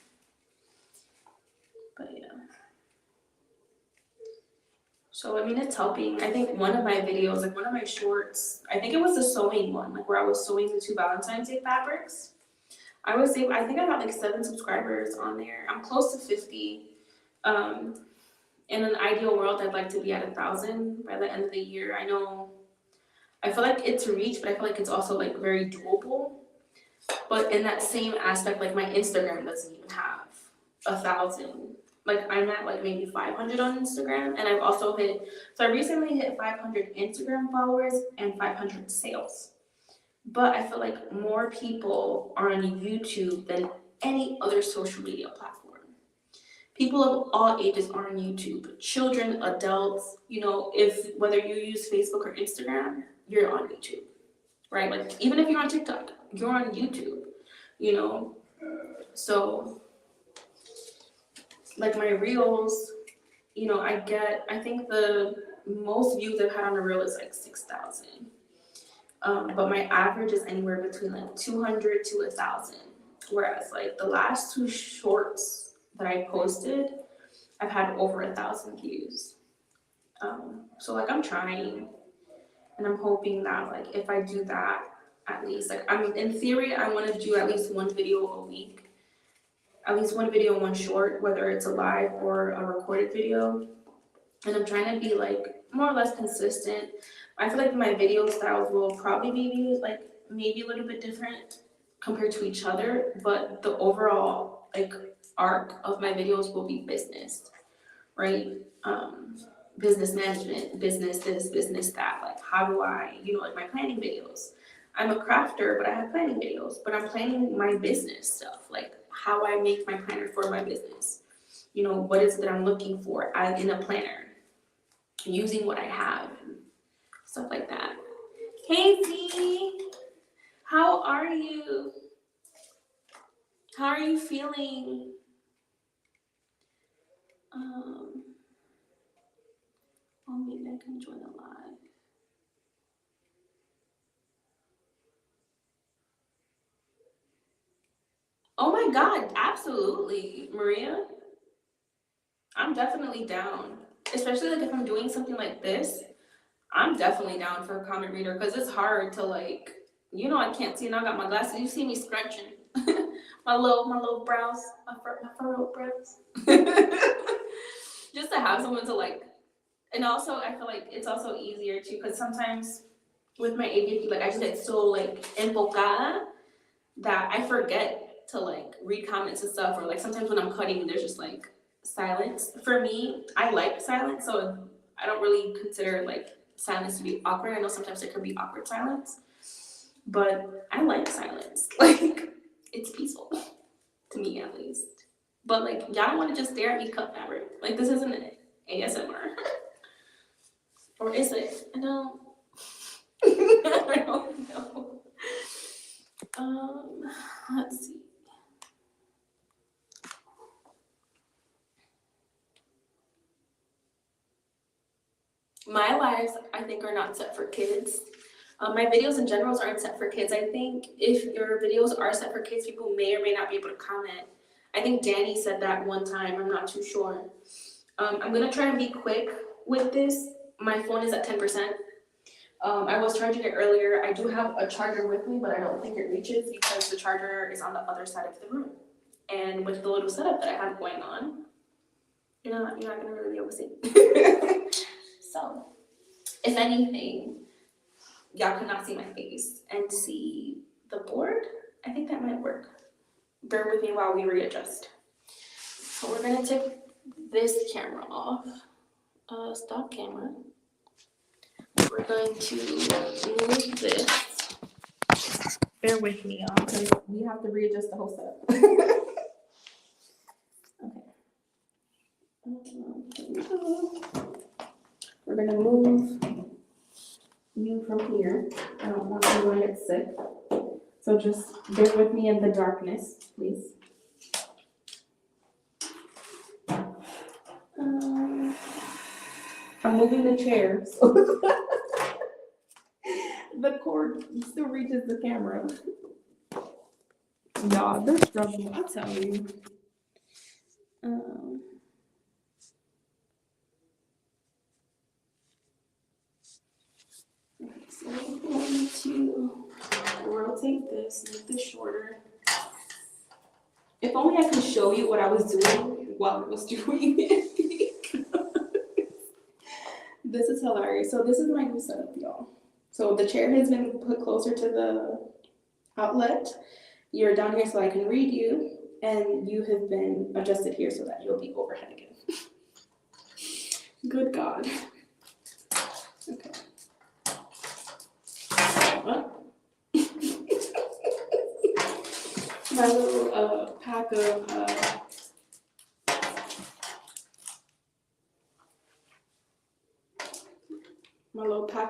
But yeah. So I mean it's helping. I think one of my videos, like one of my shorts, I think it was the sewing one, like where I was sewing the 2 Valentine's Day fabrics. I think I got like 7 subscribers on there. I'm close to 50. In an ideal world, I'd like to be at 1,000 by the end of the year. I feel like it's a reach, but I feel like it's also like very doable. But in that same aspect, like my Instagram doesn't even have 1,000. Like I'm at like maybe 500 on Instagram, and I've also I recently hit 500 Instagram followers and 500 sales. But I feel like more people are on YouTube than any other social media platform. People of all ages are on YouTube. Children, adults, whether you use Facebook or Instagram, you're on YouTube, right? Like even if you're on TikTok, you're on YouTube, So like my reels, I think the most views I've had on a reel is like 6,000. But my average is anywhere between like 200 to 1,000. Whereas like the last 2 shorts that I posted, I've had over 1,000 views. So like I'm trying, and I'm hoping that like if I do that, at least like in theory I want to do at least 1 video a week, at least 1 video, 1 short, whether it's a live or a recorded video. And I'm trying to be like more or less consistent. I feel like my video styles will probably be like maybe a little bit different compared to each other, but the overall like arc of my videos will be business, right? Business management, business this, business that. Like how do I, like my planning videos. I'm a crafter, but I have planning videos, but I'm planning my business stuff, like how I make my planner for my business. What is it that I'm looking for in a planner, using what I have, stuff like that. Hey Z, how are you? How are you feeling? Maybe I can join the live. Oh my God, absolutely, Maria. I'm definitely down. Especially like if I'm doing something like this, I'm definitely down for a comment reader because it's hard to like, I can't see and I got my glasses. You see me scrunching my little brows, my furrowed brows. Just to have someone to like, and also I feel like it's also easier too because sometimes with my ADHD, like I just get so like enfocada that I forget to like read comments and stuff, or like sometimes when I'm cutting there's just like silence. For me, I like silence, so I don't really consider like silence to be awkward. I know sometimes it can be awkward silence, but I like silence. Like it's peaceful to me at least. But like y'all don't want to just stare at me cut fabric. Like this isn't an ASMR. Or is it? No. I don't know. Let's see. My lives, I think, are not set for kids. My videos in general aren't set for kids. I think if your videos are set for kids, people may or may not be able to comment. I think Danny said that one time. I'm not too sure. I'm going to try and be quick with this. My phone is at 10%. I was charging it earlier. I do have a charger with me, but I don't think it reaches because the charger is on the other side of the room. And with the little setup that I have going on, you're not going to really be able to see. So, if anything, y'all could not see my face and see the board. I think that might work. Bear with me while we readjust. So we're going to take this camera off. Stop camera. We're going to move this Bear with me, y'all, because we have to readjust the whole setup. Okay. We're gonna move you from here. I don't want anyone to get sick. So just bear with me in the darkness, please. I'm moving the chair, so the cord still reaches the camera. Y'all, they're struggling, I'll tell you. So I'm going to rotate this, make this shorter. If only I could show you what I was doing while I was doing it. This is hilarious. So this is my new setup, y'all. So the chair has been put closer to the outlet. You're down here so I can read you, and you have been adjusted here so that you'll be overhead again. Good God. Okay. My little pack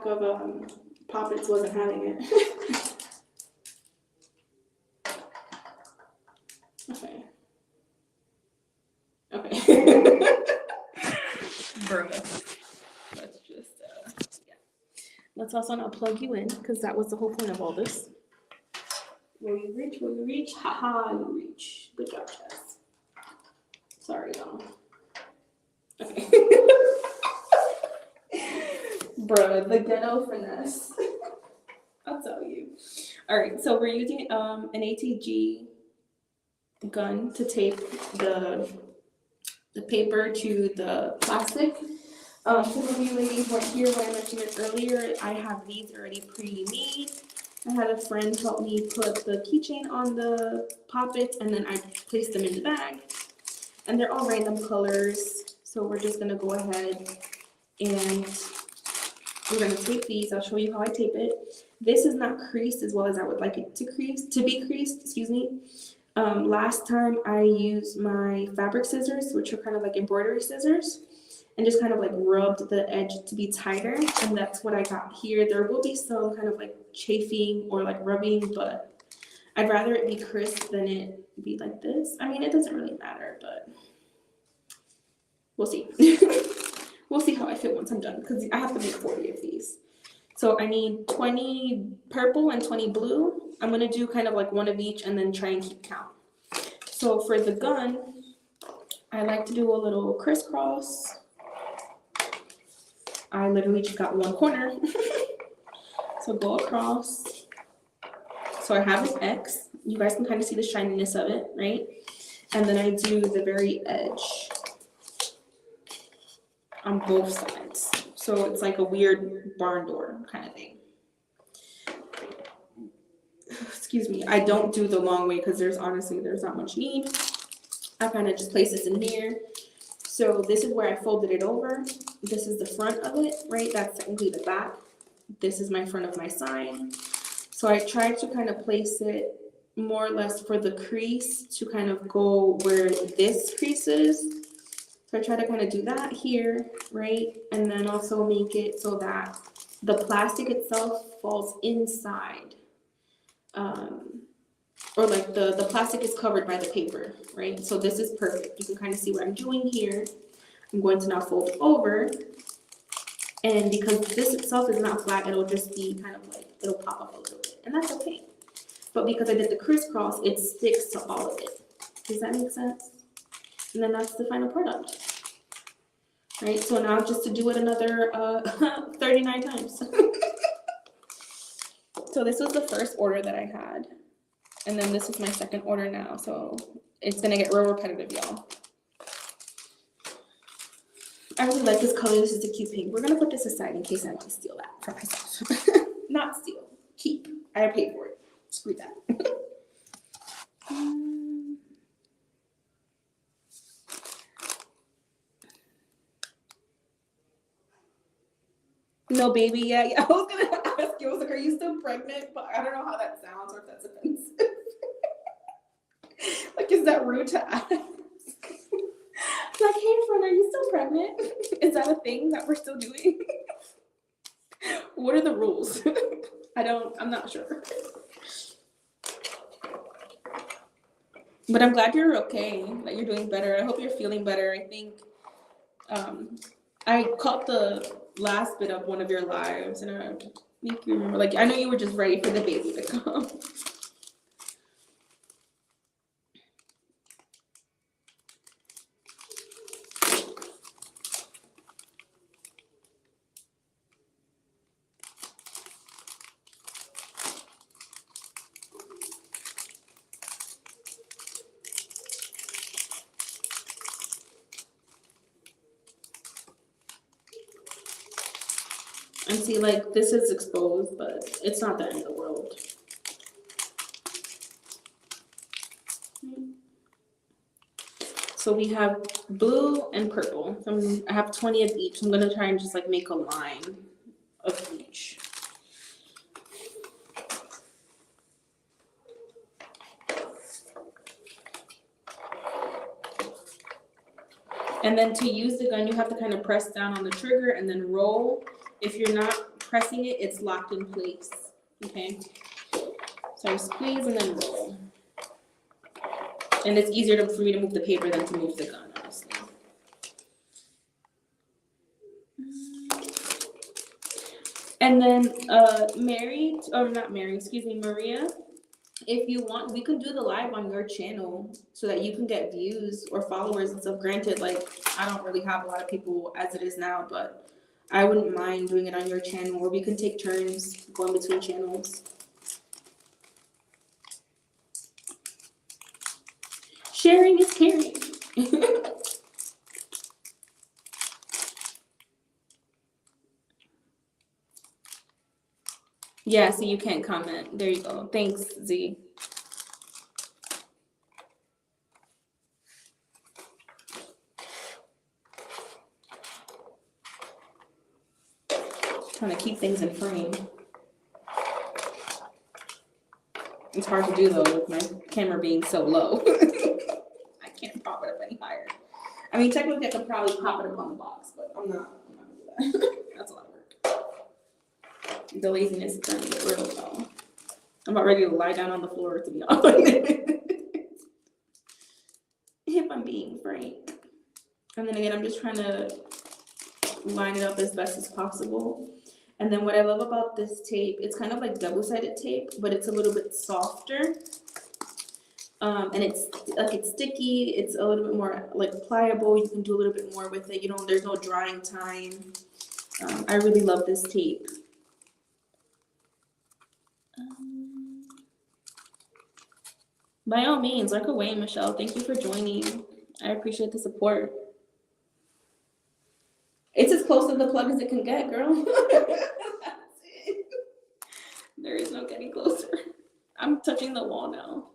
of Poppets wasn't having it. Okay. Bro. Let's just yeah. Let's also not plug you in, because that was the whole point of all this. Will you reach? Will you reach? Haha, you reach. Good job, Chess. Sorry, y'all. Okay. Bruh, the ghetto finesse. I'll tell you. All right, so we're using an ATG gun to tape the paper to the plastic. Some of you ladies weren't here when I mentioned it earlier. I have these already pre-made. I had a friend help me put the keychain on the poppets, and then I placed them in the bag. And they're all random colors, so we're just gonna go ahead and we're gonna tape these. I'll show you how I tape it. This is not creased as well as I would like it to be creased, excuse me. Last time I used my fabric scissors, which are kind of like embroidery scissors, and just kind of like rubbed the edge to be tighter, and that's what I got here. There will be some kind of like chafing or like rubbing, but I'd rather it be crisp than it be like this. I mean, it doesn't really matter, but we'll see. We'll see how I feel once I'm done, because I have to make 40 of these. So I need 20 purple and 20 blue. I'm gonna do kind of like one of each and then try and keep count. So for the gun, I like to do a little crisscross. I literally just got one corner. So go across. So I have an X. You guys can kind of see the shininess of it, right? And then I do the very edge on both sides. So it's like a weird barn door kind of thing. Excuse me, I don't do the long way because there's not much need. I kind of just place this in here. So this is where I folded it over. This is the front of it, right? That's technically the back. This is my front of my sign. So I tried to kind of place it more or less for the crease to kind of go where this crease is. So I try to kind of do that here, right? And then also make it so that the plastic itself falls inside. Or like the plastic is covered by the paper, right? So this is perfect. You can kind of see what I'm doing here. I'm going to now fold over. And because this itself is not flat, it'll just be kind of like, it'll pop up a little bit. And that's okay. But because I did the crisscross, it sticks to all of it. Does that make sense? And then that's the final product. Right, so now just to do it another 39 times. So this was the first order that I had. And then this is my second order now. So it's gonna get real repetitive, y'all. I really like this color. This is a cute pink. We're gonna put this aside in case I want to steal that for myself. Not steal, keep. I paid for it. Screw that. No baby yet. Yeah, I was gonna ask Yo, I was like, are you still pregnant? But I don't know how that sounds or if that's offensive. Like, is that rude to ask? Like, hey, friend, are you still pregnant? Is that a thing that we're still doing? What are the rules? I'm not sure. But I'm glad you're okay, that you're doing better. I hope you're feeling better. I think I caught the last bit of one of your lives, and I think you remember, like, I know you were just ready for the baby to come. And see, like, this is exposed, but it's not the end of the world. So we have blue and purple. So I have 20 of each. I'm gonna try and just like make a line of each. And then to use the gun, you have to kind of press down on the trigger and then roll. If you're not pressing it, it's locked in place. Okay. So I squeeze and then roll. And it's easier for me to move the paper than to move the gun, honestly. And then Maria, if you want, we can do the live on your channel so that you can get views or followers and stuff. Granted, like, I don't really have a lot of people as it is now, but I wouldn't mind doing it on your channel, or we can take turns going between channels. Sharing is caring. Yeah, so you can't comment. There you go. Thanks, Z. Trying to keep things in frame. It's hard to do though with my camera being so low. I can't pop it up any higher. I mean, technically I could probably pop it up on the box, but I'm not gonna do that. That's a lot of work. The laziness is starting to get real though. I'm about ready to lie down on the floor, to be honest. If I'm being frank. And then again, I'm just trying to line it up as best as possible. And then what I love about this tape, it's kind of like double-sided tape, but it's a little bit softer. And it's sticky. It's a little bit more like pliable. You can do a little bit more with it. There's no drying time. I really love this tape. By all means, look away, Michelle. Thank you for joining. I appreciate the support. It's as close to the plug as it can get, girl. That's it. There is no getting closer. I'm touching the wall now.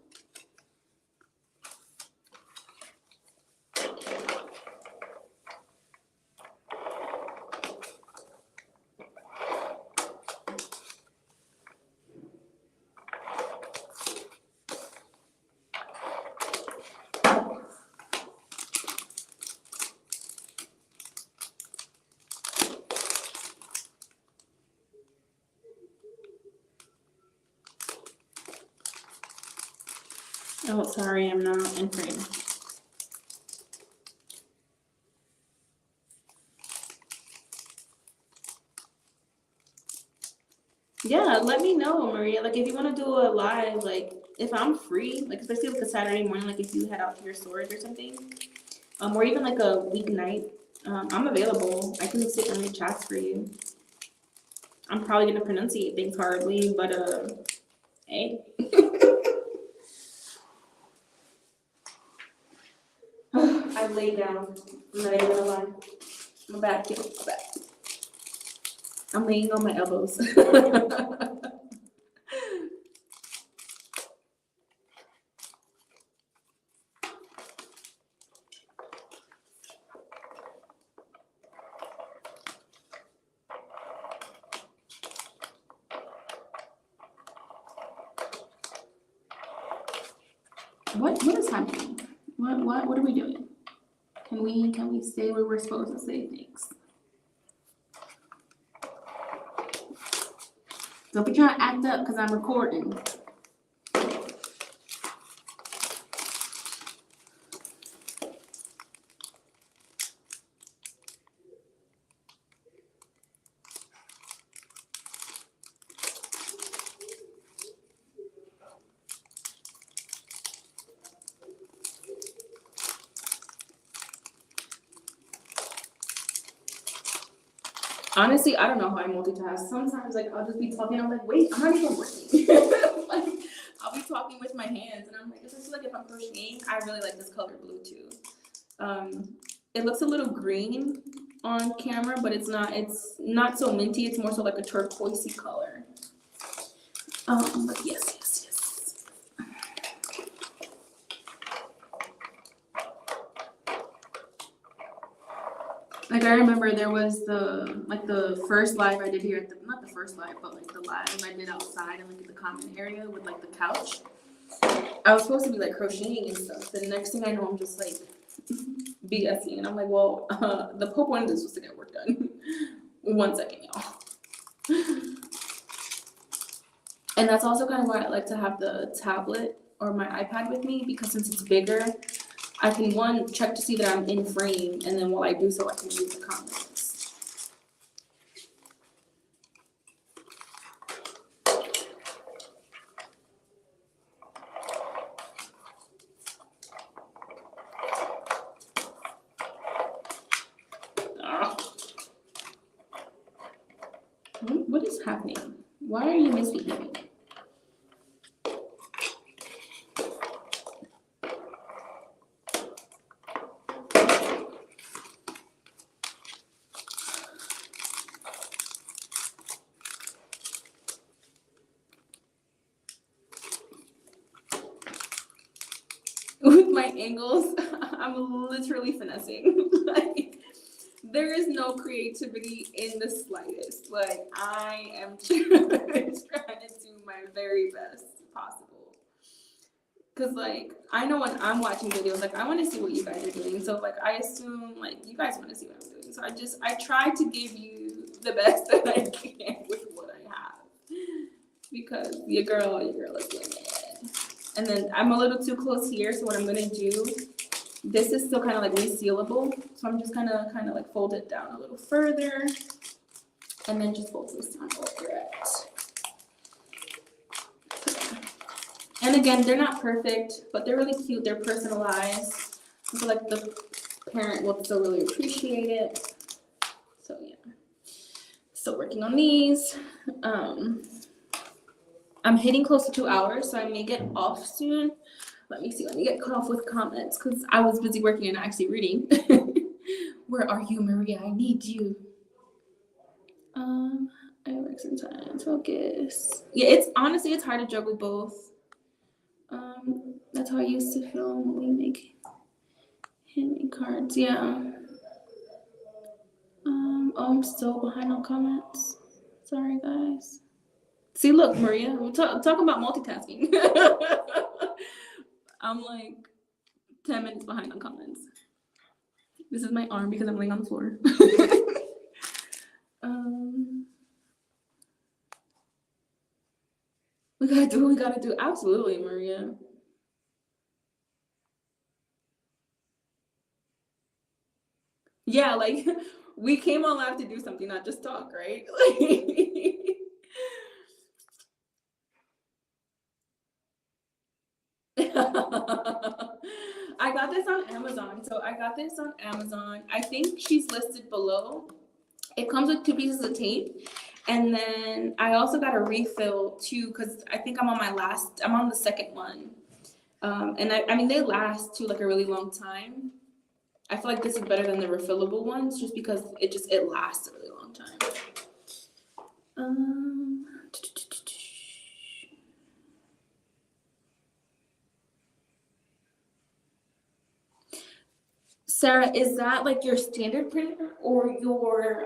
Oh, sorry, I'm not in frame. Yeah, let me know, Maria. Like, if you want to do a live, like, if I'm free, like, especially like a Saturday morning, like if you head out to your storage or something, or even like a weeknight, I'm available. I can sit and make chats for you. I'm probably gonna pronunciate things hardly, but hey. I laid down. I'm not even gonna lie. My back, my back. I'm laying on my elbows. What is happening? What are we doing? Can we stay where we're supposed to stay? Things. Don't be trying to act up because I'm recording. Honestly, I don't know how I multitask. Sometimes, like, I'll just be talking. I'm like, wait, I'm not even working. Like, I'll be talking with my hands, and I'm like, especially like if I'm crocheting, I really like this color blue too. It looks a little green on camera, but it's not. It's not so minty. It's more so like a turquoisey color. But yes. Like I remember there was the first live I did here at not the first live, but like the live I did outside and like in the common area with like the couch. I was supposed to be like crocheting and stuff. And the next thing I know, I'm just like BSing, and I'm like, well, the Pope one is supposed to get work done. 1 second, y'all. And that's also kind of why I like to have the tablet or my iPad with me, because since it's bigger, I can, one, check to see that I'm in frame, and then while I do so, I can read the comments. What is happening? Why are you misbehaving? With my angles, I'm literally finessing. Like, there is no creativity in the slightest. Like, I am trying to do my very best possible. Cause like, I know when I'm watching videos, like I want to see what you guys are doing. So like, I assume like you guys want to see what I'm doing. So I try to give you the best that I can with what I have. Because your girl is doing it. And then I'm a little too close here, so what I'm gonna do, this is still kind of like resealable, so I'm just gonna kind of like fold it down a little further, and then just fold this down over it. And again, they're not perfect, but they're really cute. They're personalized. I feel like the parent will still really appreciate it. So yeah, still working on these. I'm hitting close to 2 hours, so I may get off soon. Let me see. Let me get cut off with comments because I was busy working and actually reading. Where are you, Maria? I need you. I work sometimes. Focus. Yeah, it's honestly it's hard to juggle both. That's how I used to feel when we make handmade cards. Yeah. Oh, I'm still behind on comments. Sorry, guys. See, look, Maria, we're talking about multitasking. I'm like 10 minutes behind on comments. This is my arm because I'm laying on the floor. We gotta do what we gotta do. Absolutely, Maria. Yeah, like we came on live to do something, not just talk, right? I got this on Amazon. So I got this on Amazon. I think she's listed below. It comes with 2 pieces of tape. And then I also got a refill too, because I think I'm on the second one. And I mean, they last to like a really long time. I feel like this is better than the refillable ones just because it lasts a really long time. Sarah, is that like your standard printer or your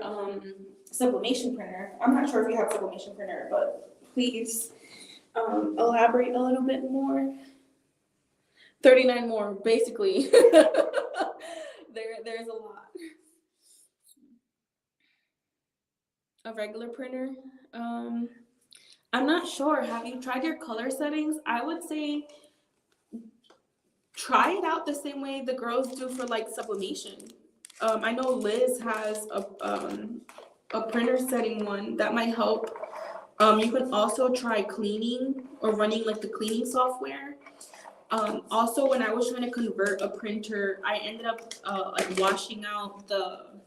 sublimation printer? I'm not sure if you have sublimation printer, but please elaborate a little bit more. 39 more, basically. There's a lot. A regular printer. I'm not sure. Have you tried your color settings? I would say try it out the same way the girls do for like sublimation. I know Liz has a printer setting one that might help. You can also try cleaning or running like the cleaning software. Also, when I was trying to convert a printer, I ended up like washing out the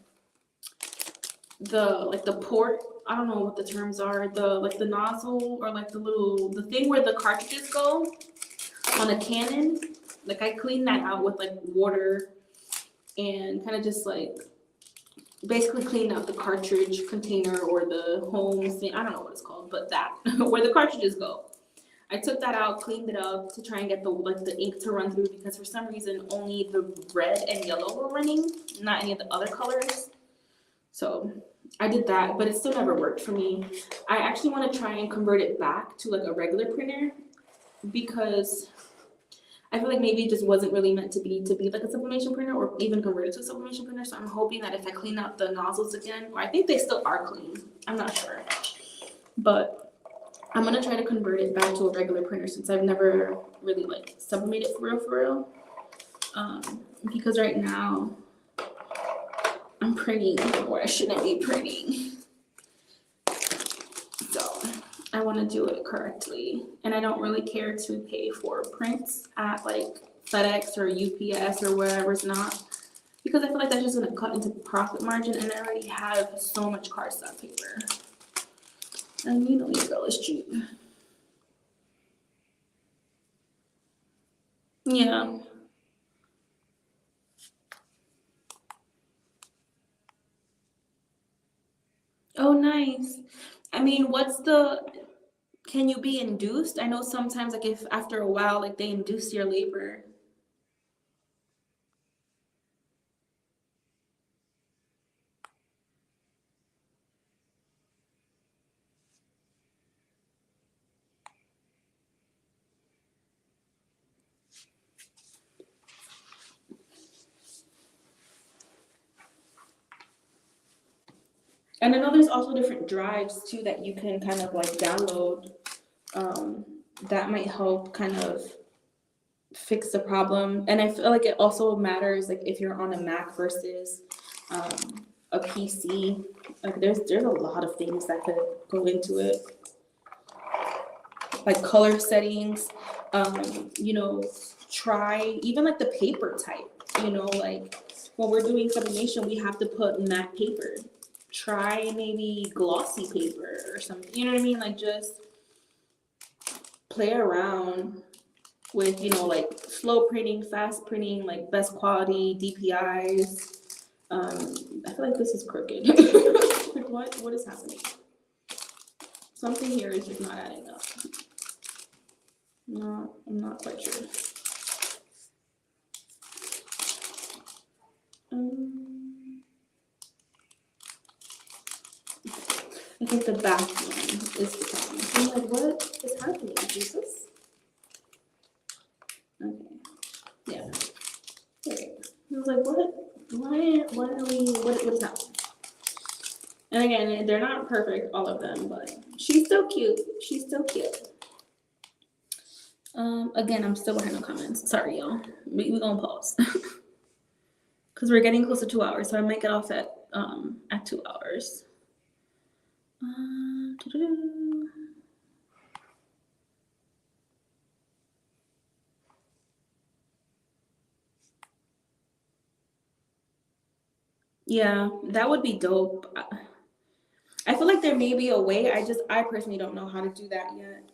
port. I don't know what the terms are. The nozzle or like the thing where the cartridges go on a Canon. Like I cleaned that out with like water and kind of just like basically cleaned out the cartridge container or the home thing. I don't know what it's called, but that where the cartridges go. I took that out, cleaned it up to try and get the ink to run through because for some reason only the red and yellow were running, not any of the other colors. So I did that, but it still never worked for me. I actually want to try and convert it back to like a regular printer because I feel like maybe it just wasn't really meant to be like a sublimation printer or even converted to a sublimation printer. So I'm hoping that if I clean out the nozzles again, or I think they still are clean, I'm not sure, but I'm gonna try to convert it back to a regular printer since I've never really like sublimated for real. Because right now I'm printing where I shouldn't be printing. So I want to do it correctly, and I don't really care to pay for prints at like FedEx or UPS or wherever's not, because I feel like that's just going to cut into profit margin, and I already have so much cardstock paper. And you know your girl is cheap. Yeah. Oh, nice. I mean, can you be induced? I know sometimes, like, if after a while, like, they induce your labor. And I know there's also different drives, too, that you can kind of, like, download. That might help kind of fix the problem. And I feel like it also matters, like, if you're on a Mac versus a PC. Like, there's a lot of things that could go into it. Like color settings, you know, try even like the paper type, you know, like when we're doing sublimation, we have to put matte paper. Try maybe glossy paper or something, you know what I mean? Like just play around with, you know, like slow printing, fast printing, like best quality, DPIs. I feel like this is crooked. Like what is happening? Something here is just not adding up. No, I'm not quite sure. I think the back one is the problem. I'm like, what is happening, Jesus? Okay. Yeah. Okay. I was like, what? Why are we, what's happening? And again, they're not perfect, all of them, but she's still cute. She's still cute. Again, I'm still behind on comments. Sorry, y'all. We're gonna pause. Because we're getting close to 2 hours, so I might get off at 2 hours. Yeah, that would be dope. I feel like there may be a way. I personally don't know how to do that yet.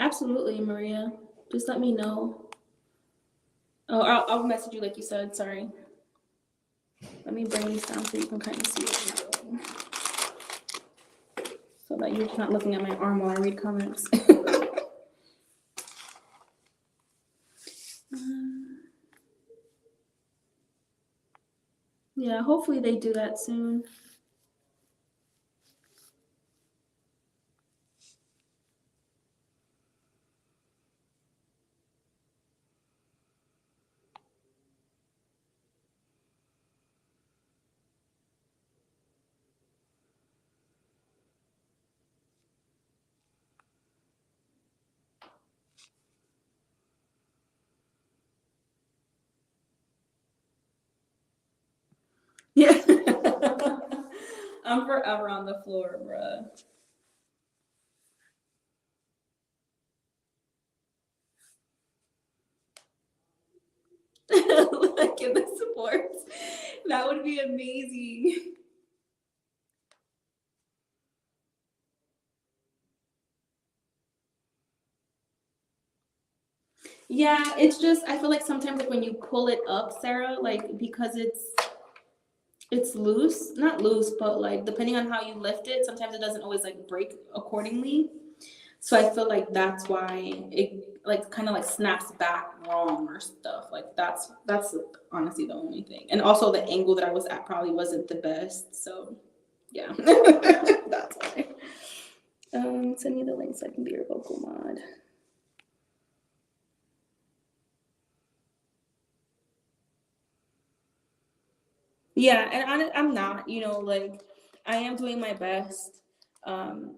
Absolutely, Maria. Just let me know. Oh, I'll message you like you said. Sorry. Let me bring this down so you can kind of see what I'm doing. So that you're not looking at my arm while I read comments. Yeah, hopefully they do that soon. Yeah. I'm forever on the floor, bruh. Like in the supports. That would be amazing. Yeah, it's just I feel like sometimes like when you pull it up, Sarah, like because it's loose, not loose, but like depending on how you lift it, sometimes it doesn't always like break accordingly. So I feel like that's why it like kind of like snaps back wrong or stuff. Like that's honestly the only thing. And also the angle that I was at probably wasn't the best. So yeah, that's why. Send me the link so I can be your vocal mod. Yeah, and I'm not, like I am doing my best. Um,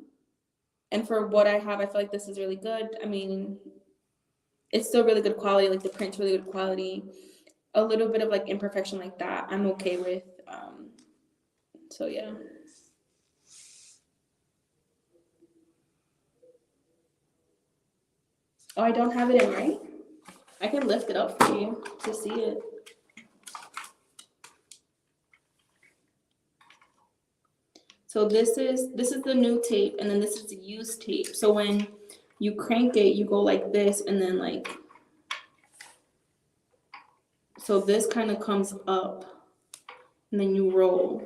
and for what I have, I feel like this is really good. I mean, it's still really good quality, like the print's really good quality. A little bit of like imperfection like that, I'm okay with. So yeah. Oh, I don't have it in right? I can lift it up for you to see it. So this is the new tape, and then this is the used tape. So when you crank it, you go like this, and then like, so this kind of comes up, and then you roll,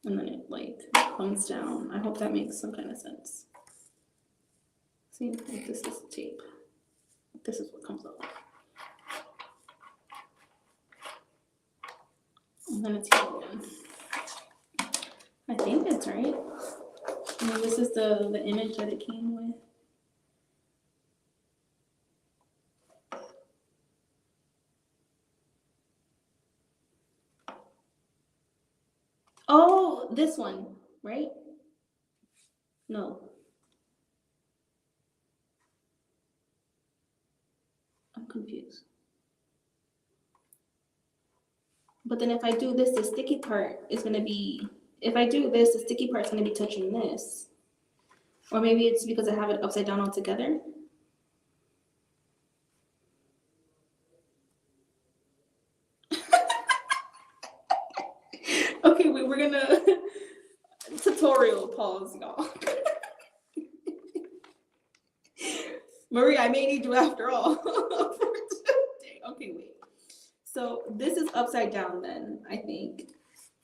and then it like comes down. I hope that makes some kind of sense. See, like this is the tape. This is what comes up. And then it's here again. I think it's right. And then this is the image that it came with. Oh, this one, right? No, I'm confused. But then if I do this, the sticky part is gonna be, if I do this, the sticky part's gonna be touching this. Or maybe it's because I have it upside down altogether. Okay, wait, we're gonna tutorial pause, y'all. Marie, I may need you after all. Okay, wait. So this is upside down then, I think.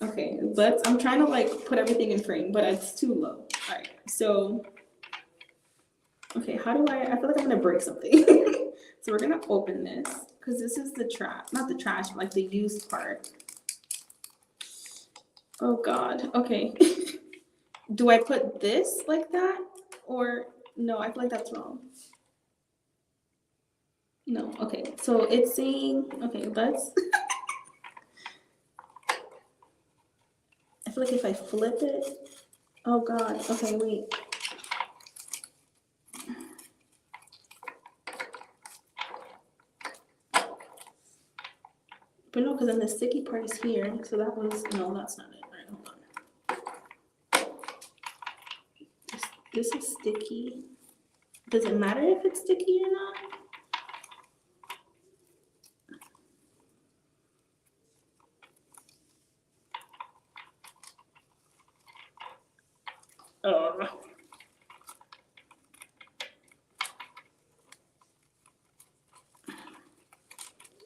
Okay, I'm trying to like put everything in frame, but it's too low. All right, so, okay, how do I feel like I'm gonna break something. So we're gonna open this, because this is the trash, not the trash, but like the used part. Oh God, okay. Do I put this like that? Or, no, I feel like that's wrong. No, okay, so it's saying, okay, let's, I feel like if I flip it, oh God, okay, wait. But no, because then the sticky part is here, so that was, no, that's not it. All right, hold on. This is sticky. Does it matter if it's sticky or not? Oh.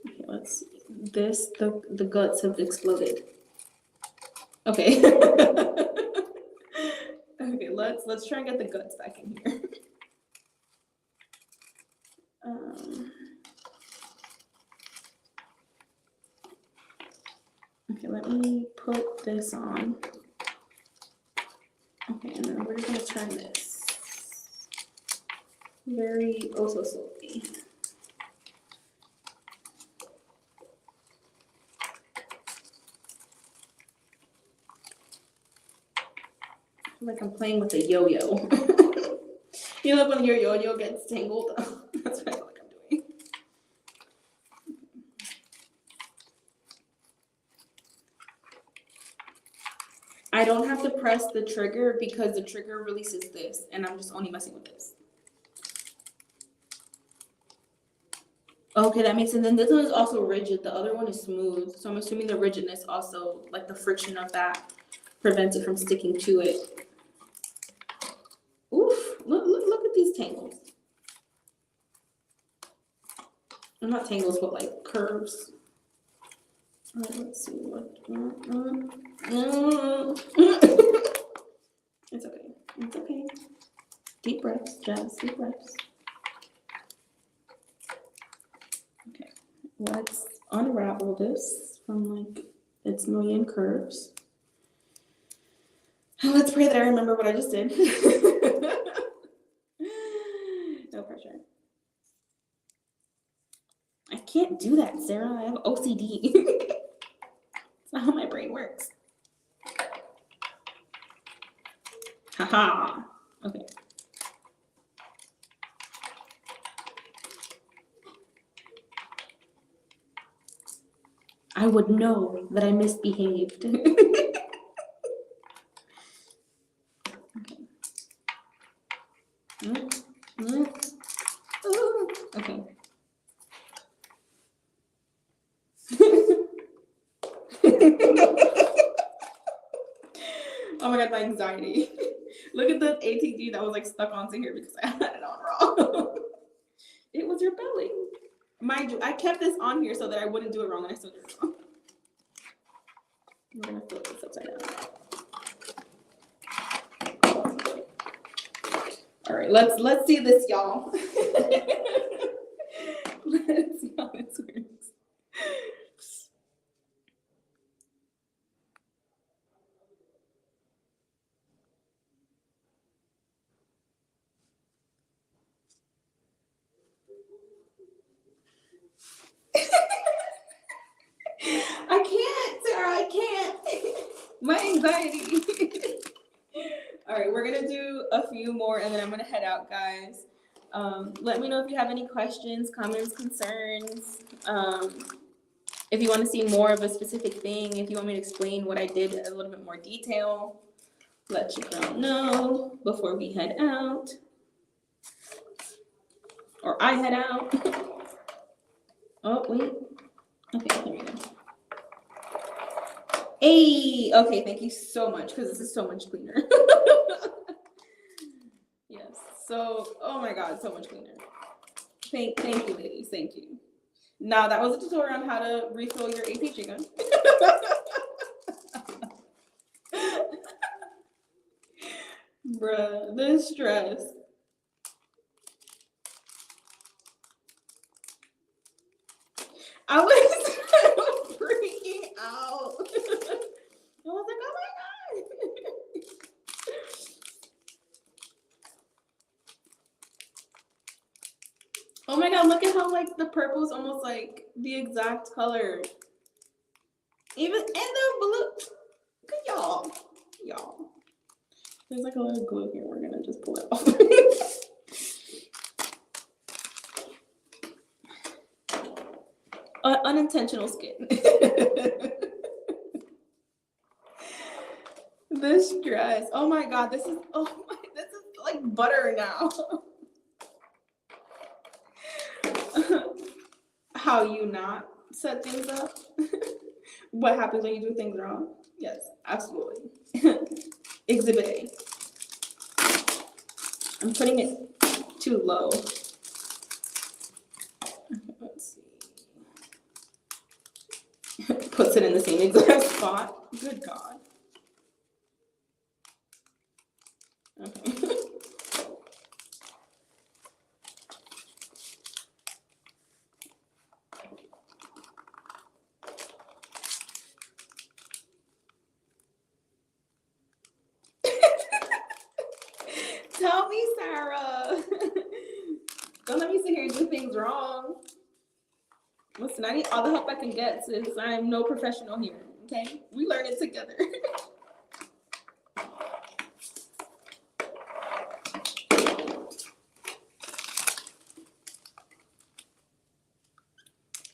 Okay, let's see. This, the guts have exploded. Okay. Okay, let's try and get the guts back in here. Um, Okay, let me put this on. Okay, and then we're just gonna turn this very so slowly. Like I'm playing with a yo-yo. You know when your yo-yo gets tangled? That's what I feel like I'm doing. I don't have to press the trigger because the trigger releases this, and I'm just only messing with this. Okay, that makes sense. And this one is also rigid. The other one is smooth. So I'm assuming the rigidness also, like the friction of that, prevents it from sticking to it. Oof, look at these tangles. Not tangles, but like curves. All right, let's see what. It's okay. It's okay. Deep breaths, Jazz. Deep breaths. Okay, let's unravel this from like its million curves. Let's pray that I remember what I just did. No pressure. I can't do that, Sarah. I have OCD. It's not how my brain works. Haha. Okay. I would know that I misbehaved. Okay. Okay. Oh my god, my anxiety. Look at the ATG that was like stuck onto here because I had it on wrong. It was your belly. Mind you, I kept this on here so that I wouldn't do it wrong, and I still did it wrong. We're gonna flip this upside down. All right, let's see this, y'all. Let's see how this works. I can't, Sarah, I can't. My anxiety. All right, we're gonna do a few more and then I'm gonna head out, guys. Let me know if you have any questions, comments, concerns. If you want to see more of a specific thing, if you want me to explain what I did in a little bit more detail, let your girl know before we head out. Or I head out. Oh, wait. Okay, here we go. Hey, okay, thank you so much because this is so much cleaner. Yes, so, oh my god, so much cleaner. Thank you, ladies, thank you. Now, that was a tutorial on how to refill your ATG gun. Bruh, the stress. I was freaking out. I was like, oh my god. Oh my god, look at how like the purple is almost like the exact color. Even in the blue. Look at y'all. Y'all. There's like a little glue here. We're gonna just pull it off. Unintentional skin. This dress. Oh my god, this is like butter now. How you not set things up? What happens when you do things wrong? Yes, absolutely. Exhibit A. I'm putting it too low. Let's see. Puts it in the same exact spot. Good God. Okay. was wrong. Listen, I need all the help I can get since I'm no professional here, okay? We learn it together.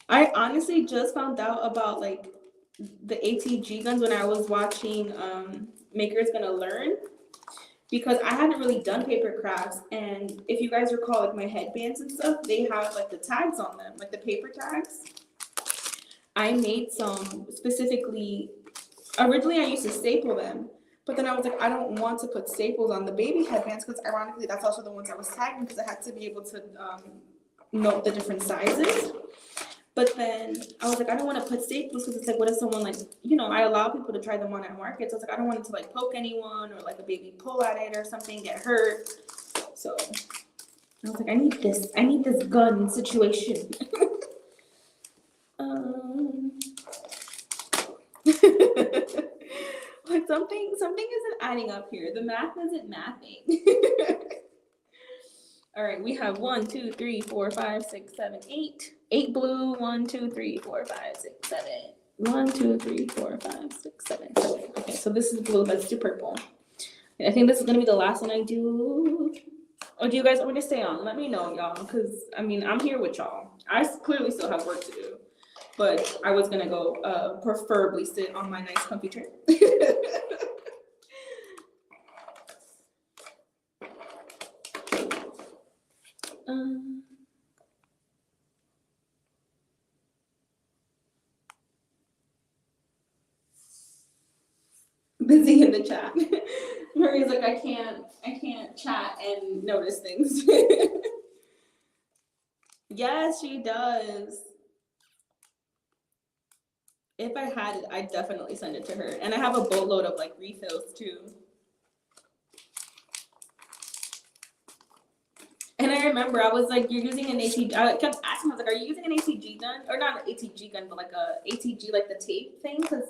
I honestly just found out about like the ATG guns when I was watching Maker's Gonna Learn, because I hadn't really done paper crafts, and if you guys recall, like my headbands and stuff, they have like the tags on them, like the paper tags. I made some specifically. Originally, I used to staple them, but then I was like, I don't want to put staples on the baby headbands, because ironically, that's also the ones I was tagging, because I had to be able to note the different sizes. But then I was like, I don't want to put staples, because it's like, what if someone, like, you know, I allow people to try them on at market. So it's like, I don't want it to like poke anyone, or like a baby pull at it or something, get hurt. So I was like, I need this gun situation. Like something isn't adding up here. The math isn't mathing. All right, we have 1, 2, 3, 4, 5, 6, 7, 8. 8 blue. 1, 2, 3, 4, 5, 6, 7. 1, 2, 3, 4, 5, 6, 7. Okay, so this is blue. Let's do purple. I think this is gonna be the last one I do. Or do you guys want me to stay on? Let me know, y'all, because I mean, I'm here with y'all. I clearly still have work to do, but I was gonna go preferably sit on my nice comfy chair. Busy in the chat. Maria's like, I can't chat and notice things. Yes, she does. If I had it, I'd definitely send it to her. And I have a boatload of like refills too. And I remember I was like, you're using an ATG. I kept asking, I was like, are you using an ATG gun? Or not an ATG gun, but like a ATG, like the tape thing? Because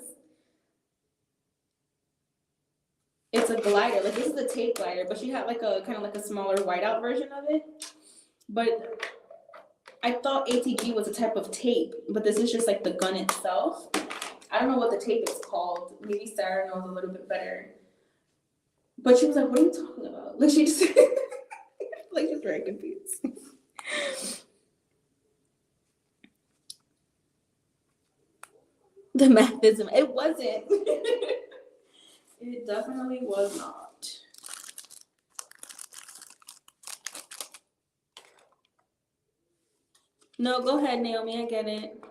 it's a glider. Like this is the tape glider, but she had like a kind of like a smaller whiteout version of it. But I thought ATG was a type of tape, but this is just like the gun itself. I don't know what the tape is called. Maybe Sarah knows a little bit better. But she was like, what are you talking about? Like she just like she's very confused. The mathism. It wasn't. It definitely was not. No, go ahead, Naomi. I get it.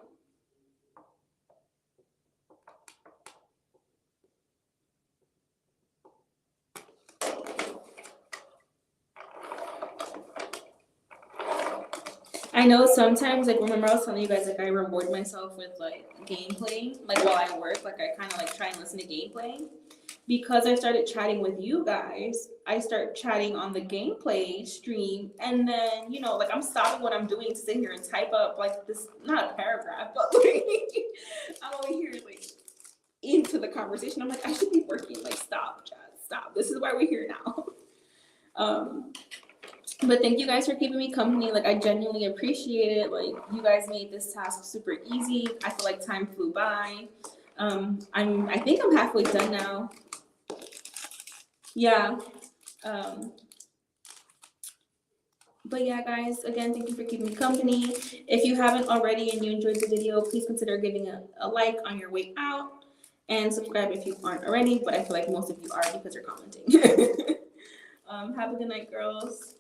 I know sometimes, like, remember I was telling you guys, like, I reward myself with, like, gameplay. Like, while I work, like, I kind of, like, try and listen to gameplay. Because I started chatting with you guys, I start chatting on the gameplay stream. And then, you know, like, I'm stopping what I'm doing to sit here and type up, like, this, not a paragraph, but, like, I'm over here, like, into the conversation. I'm like, I should be working. Like, stop, chat, stop. This is why we're here now. But thank you guys for keeping me company. Like, I genuinely appreciate it. Like, you guys made this task super easy. I feel like time flew by. I think I'm halfway done now. Yeah. But yeah, guys, again, thank you for keeping me company. If you haven't already and you enjoyed the video, please consider giving a like on your way out and subscribe if you aren't already, but I feel like most of you are because you're commenting. Have a good night, girls.